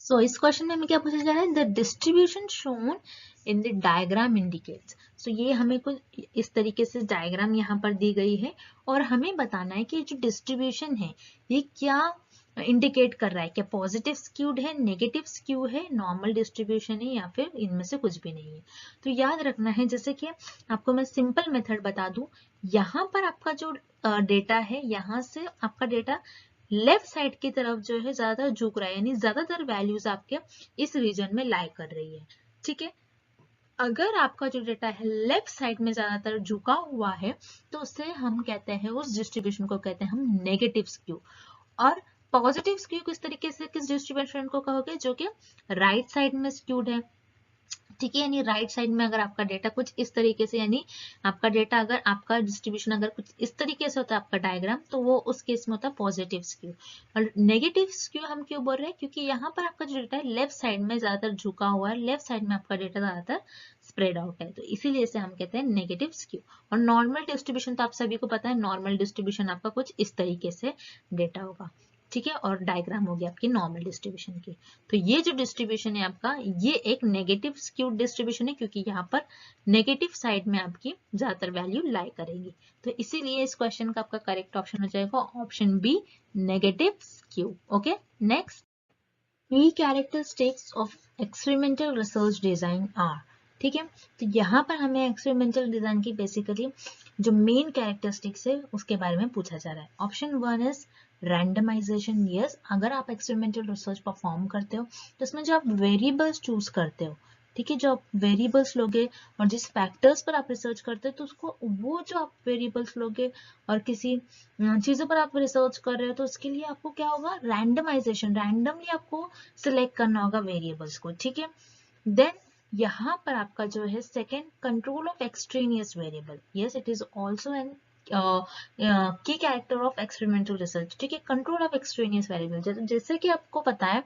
So इस क्वेश्चन में हमें क्या पूछा जा रहा है, the distribution shown in the diagram indicates. So ये हमें कुछ इस तरीके से डायग्राम यहाँ पर दी गई है और हमें बताना है कि जो डिस्ट्रीब्यूशन है ये क्या इंडिकेट कर रहा है, क्या पॉजिटिव स्क्यूड है, नेगेटिव स्क्यू है, नॉर्मल डिस्ट्रीब्यूशन है, या फिर इनमें से कुछ भी नहीं है। तो याद रखना है, जैसे कि आपको मैं सिंपल मेथड बता दूं, यहाँ पर आपका जो डेटा है, यहाँ से आपका डेटा लेफ्ट साइड की तरफ जो है ज्यादातर झुक रहा है, यानी ज्यादातर वैल्यूज आपके इस रीजन में लाई कर रही है। ठीक है, अगर आपका जो डेटा है लेफ्ट साइड में ज्यादातर झुका हुआ है, तो उससे हम कहते हैं, उस डिस्ट्रीब्यूशन को कहते हैं हम नेगेटिव स्क्यू। और पॉजिटिव स्क्यू किस तरीके से, किस डिस्ट्रीब्यूशन को कहोगे, जो कि राइट साइड में स्क्यूड है। ठीक है, यानी राइट साइड में अगर आपका डेटा कुछ इस तरीके से, यानी आपका डेटा अगर आपका डिस्ट्रीब्यूशन अगर कुछ इस तरीके से होता है आपका डायग्राम, तो वो उस केस में होता है पॉजिटिव स्क्यू। और नेगेटिव स्क्यू हम क्यों बोल रहे हैं, क्योंकि यहाँ पर आपका जो डेटा है लेफ्ट साइड में ज्यादातर झुका हुआ है, लेफ्ट साइड में आपका डेटा ज्यादातर स्प्रेड आउट है, तो इसीलिए इसे हम कहते हैं नेगेटिव स्क्यू। और नॉर्मल डिस्ट्रीब्यूशन तो आप सभी को पता है, नॉर्मल डिस्ट्रीब्यूशन आपका कुछ इस तरीके से डेटा होगा। ठीक है, और डायग्राम होगी आपकी नॉर्मल डिस्ट्रीब्यूशन की। तो ये जो डिस्ट्रीब्यूशन है आपका, ये एक नेगेटिव स्क्यूड डिस्ट्रीब्यूशन है, क्योंकि यहाँ पर नेगेटिव साइड में आपकी ज्यादातर वैल्यू लाई करेगी, तो इसीलिए इस क्वेश्चन का आपका करेक्ट ऑप्शन हो जाएगा option B, negative skew. Okay, next, key characteristics of experimental research design are. ठीक है, तो यहाँ पर हमें एक्सपेरिमेंटल डिजाइन की बेसिकली जो मेन कैरेक्टरिस्टिक्स है उसके बारे में पूछा जा रहा है। Option 1 is randomisation. यस, अगर आप एक्सपेरिमेंटल रिसर्च परफॉर्म करते हो तो उसमें जो आप वेरिएबल्स चूज करते हो, ठीक है, जो आप वेरिएबल्स लोगे और जिस फैक्टर्स पर आप रिसर्च करते हो, तो उसको वो जो आप वेरिएबल्स लोगे और किसी चीजों पर आप रिसर्च कर रहे हो, तो उसके लिए आपको क्या होगा, रैंडमाइजेशन, रैंडमली आपको सिलेक्ट करना होगा वेरिएबल्स को। ठीक है, देन यहाँ पर आपका जो है second, control of extraneous variable. Yes, it is also an की कैरेक्टर ऑफ एक्सपेरिमेंटल रिसर्च। ठीक है, कंट्रोल ऑफ एक्सट्रेनियस वेरिएबल, जैसे कि आपको पता है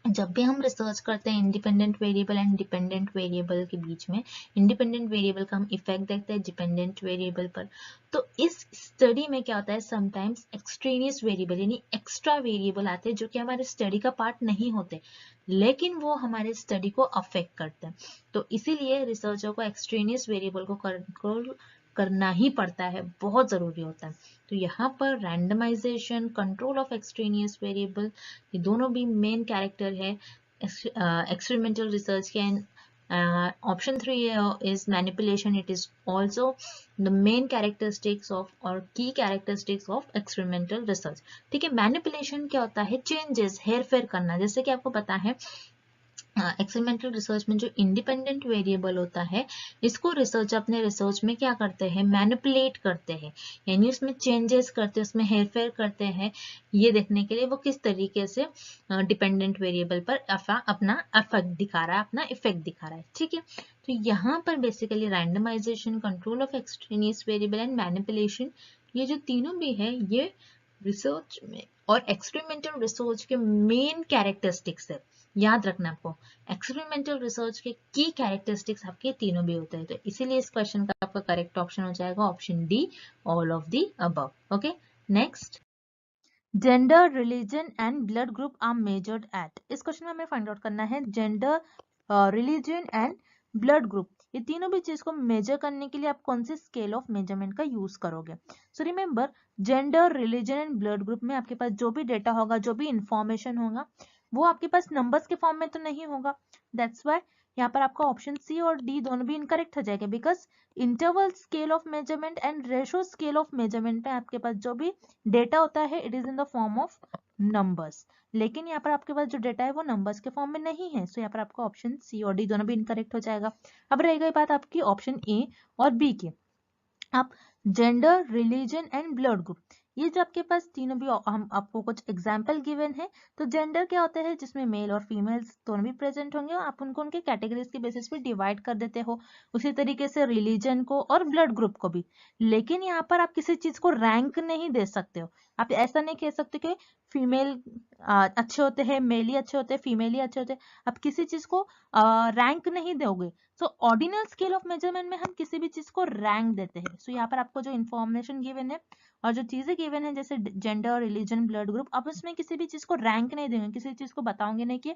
जब भी हम रिसर्च करते हैं independent variable and dependent variable के बीच में, इंडिपेंडेंट वेरिएबल का हम इफेक्ट देखते हैं डिपेंडेंट वेरिएबल पर, तो इस स्टडी में क्या होता है, समटाइम्स एक्सट्रेनियस वेरिएबल यानी एक्स्ट्रा वेरिएबल आते हैं जो कि हमारे स्टडी का पार्ट नहीं होते, लेकिन वो हमारे स्टडी को अफेक्ट करते हैं। तो इसीलिए रिसर्चर को एक्सट्रेनियस वेरिएबल को कंट्रोल करना ही पड़ता है, बहुत जरूरी होता है। तो यहाँ पर randomization, control of extraneous variable, ये दोनों भी मेन कैरेक्टर है एक्सपेरिमेंटल रिसर्च के। ऑप्शन 3 is manipulation. It is also the main characteristics of or key characteristics of experimental research. ठीक है, मैनिपुलेशन क्या होता है, चेंजेस, हेर फेर करना। जैसे कि आपको पता है एक्सपेरिमेंटल रिसर्च में जो इंडिपेंडेंट वेरिएबल होता है, इसको रिसर्च अपने रिसर्च में क्या करते हैं, मैनिपुलेट करते हैं, यानी उसमें चेंजेस करते हैं, उसमें हेरफेर करते हैं, ये देखने के लिए वो किस तरीके से डिपेंडेंट वेरिएबल पर अपना इफेक्ट दिखा रहा है, अपना इफेक्ट दिखा रहा है। ठीक है, तो यहाँ पर basically randomization, control of extraneous variable and manipulation, ये जो तीनों भी है, ये रिसर्च में और एक्सपेरिमेंटल रिसर्च के मेन कैरेक्टरिस्टिक्स है। याद रखना आपको, एक्सपेरिमेंटल रिसर्च के की कैरेक्टरिस्टिक्स आपके तीनों भी होते हैं, तो इसीलिए इस क्वेश्चन का आपका करेक्ट ऑप्शन हो जाएगा option D, all of the above. Okay, next, gender, religion and blood group are measured at. इस क्वेश्चन में हमें फाइंड आउट करना है gender, religion and blood group, ये तीनों भी चीज को मेजर करने के लिए आप कौन सी स्केल ऑफ मेजरमेंट का यूज करोगे। So remember, gender, religion and blood group में आपके पास जो भी डेटा होगा, जो भी इंफॉर्मेशन होगा, वो आपके पास नंबर्स के फॉर्म में तो नहीं होगा। दैट्स वाई यहाँ पर आपका ऑप्शन सी और डी दोनों भी इनकरेक्ट हो जाएगा, because interval scale of measurement and ratio scale of measurement में आपके पास जो भी डेटा होता है it is in the form of numbers, लेकिन यहाँ पर आपके पास जो डेटा है वो नंबर्स के फॉर्म में नहीं है, सो यहाँ पर आपका ऑप्शन सी और डी दोनों भी इनकरेक्ट हो जाएगा। अब रह गई बात आपकी ऑप्शन ए और बी की। आप gender, religion and blood group, ये जो आपके पास तीनों भी हम आपको कुछ एग्जाम्पल गिवन है। तो जेंडर क्या होता है, जिसमें मेल और फीमेल्स दोनों भी प्रेजेंट होंगे और आप उनको उनके कैटेगरीज के बेसिस पे डिवाइड कर देते हो। उसी तरीके से रिलीजन को और ब्लड ग्रुप को भी, लेकिन यहाँ पर आप किसी चीज को रैंक नहीं दे सकते हो। आप ऐसा नहीं कह सकते कि फीमेल अच्छे होते हैं, मेल ही अच्छे होते हैं, फीमेल ही अच्छे होते हैं, आप किसी चीज को रैंक नहीं दोगे। सो ऑर्डिनल स्केल ऑफ मेजरमेंट में हम किसी भी चीज को रैंक देते हैं। सो यहाँ पर आपको जो इन्फॉर्मेशन गिवन है और जो चीजें गिवन है जैसे जेंडर, रिलीजन, ब्लड ग्रुप, आप उसमें किसी भी चीज को रैंक नहीं देंगे, किसी चीज को बताओगे नहीं कि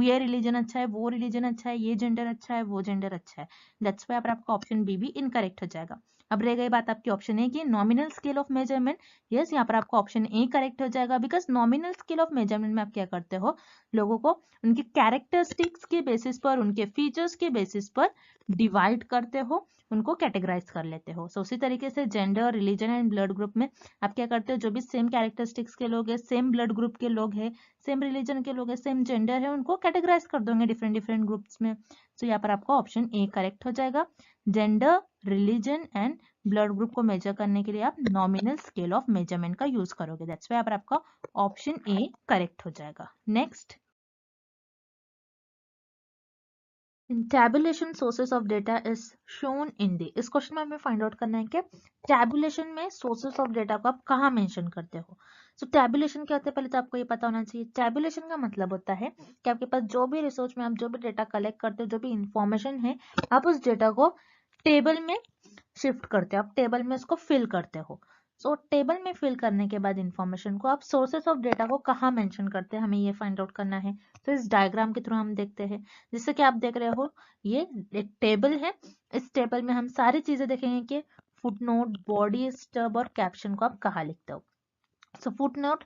ये रिलीजन अच्छा है, वो रिलीजन अच्छा है, ये जेंडर अच्छा है, वो जेंडर अच्छा है। दैट्स व्हाई पर आपका ऑप्शन बी भी इनकरेक्ट हो जाएगा। अब रह गई बात आपकी ऑप्शन ए की, nominal scale of measurement. Yes, यहाँ पर आपका ऑप्शन ए करेक्ट हो जाएगा, because nominal scale of measurement में आप क्या करते हो, लोगों को उनके कैरेक्टरिस्टिक्स के बेसिस पर, उनके फीचर्स के बेसिस पर डिवाइड करते हो, उनको कैटेगराइज कर लेते हो। सो उसी तरीके से gender, religion and blood group में आप क्या करते हो, जो भी सेम कैरेक्टरिस्टिक्स के लोग हैं, सेम ब्लड ग्रुप के लोग हैं, सेम रिलीजन के लोग हैं, सेम जेंडर है, उनको कैटेगराइज कर दोगे डिफरेंट डिफरेंट ग्रुप्स में। सो यहाँ पर आपका ऑप्शन ए करेक्ट हो जाएगा। Gender, religion and blood group को मेजर करने के लिए आप नॉमिनल स्केल ऑफ मेजरमेंट का यूज करोगे। दैट्स व्हाई आपका ऑप्शन ए करेक्ट हो जाएगा। Next, tabulation sources of data is shown in the, इस क्वेश्चन में हमें फाइंड आउट करना है कि tabulation में sources of data को आप कहाँ मेंशन करते हो। so tabulation क्या होता है, पहले तो आपको ये पता होना चाहिए। tabulation का मतलब होता है कि आपके पास जो भी रिसर्च में आप जो भी डेटा कलेक्ट करते हो, जो भी इंफॉर्मेशन है, आप उस डेटा को टेबल में शिफ्ट करते हो, आप टेबल में उसको फिल करते हो। सो टेबल में फिल करने के बाद इंफॉर्मेशन को आप सोर्सेस ऑफ डेटा को कहाँ मेंशन करते हैं, हमें ये फाइंड आउट करना है। तो इस डायग्राम के थ्रू हम देखते हैं। जैसे कि आप देख रहे हो, ये एक टेबल है। इस टेबल में हम सारी चीजें देखेंगे कि फुटनोट, बॉडी, स्टब और कैप्शन को आप कहाँ लिखते हो। सो फुटनोट,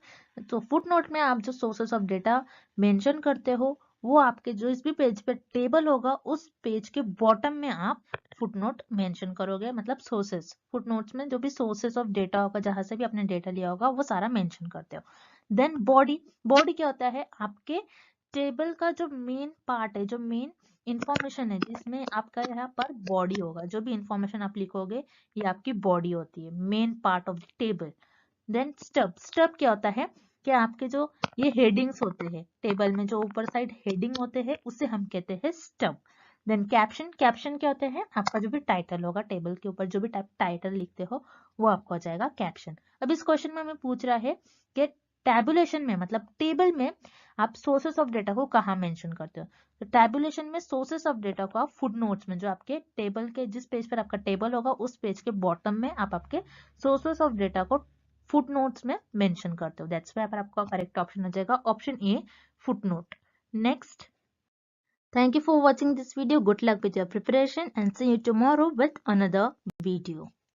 तो फुटनोट में आप जो सोर्सेस ऑफ डेटा मेंशन करते हो, वो आपके जो इस भी पेज पे टेबल होगा, उस पेज के बॉटम में आप फुटनोट मेंशन करोगे, मतलब सोर्सेस। फुटनोट्स में जो भी सोर्सेस ऑफ डेटा होगा, जहां से भी आपने डेटा लिया होगा, वो सारा मेंशन करते हो। देन बॉडी, बॉडी क्या होता है, आपके टेबल का जो मेन पार्ट है, जो मेन इंफॉर्मेशन है, जिसमें आपका यहाँ पर बॉडी होगा, जो भी इंफॉर्मेशन आप लिखोगे ये आपकी बॉडी होती है, main part of the table. Then stub, stub क्या होता है कि आपके जो ये हेडिंग्स होते हैं टेबल में, जो ऊपर साइड हेडिंग होते हैं, उसे हम कहते हैं स्टब। देन कैप्शन, कैप्शन क्या होते हैं, आपका जो भी टाइटल होगा, टेबल के ऊपर जो भी टाइटल लिखते हो, वो आपको हो जाएगा कैप्शन। अब इस क्वेश्चन में हमें पूछ रहा है कि टैबुलेशन में, मतलब टेबल में, आप सोर्सेस ऑफ डेटा को कहाँ मेंशन करते हो। तो टैबुलेशन में सोर्सेस ऑफ डेटा को आप फुटनोट्स में, जो आपके टेबल के जिस पेज पर आपका टेबल होगा, उस पेज के बॉटम में आप आपके सोर्सेस ऑफ डेटा को फुटनोट्स में मेंशन करते हो। दैट्स व्हाई पर आपका करेक्ट ऑप्शन हो जाएगा option A, footnote. Next, thank you for watching this video. Good luck with your preparation and see you tomorrow with another video.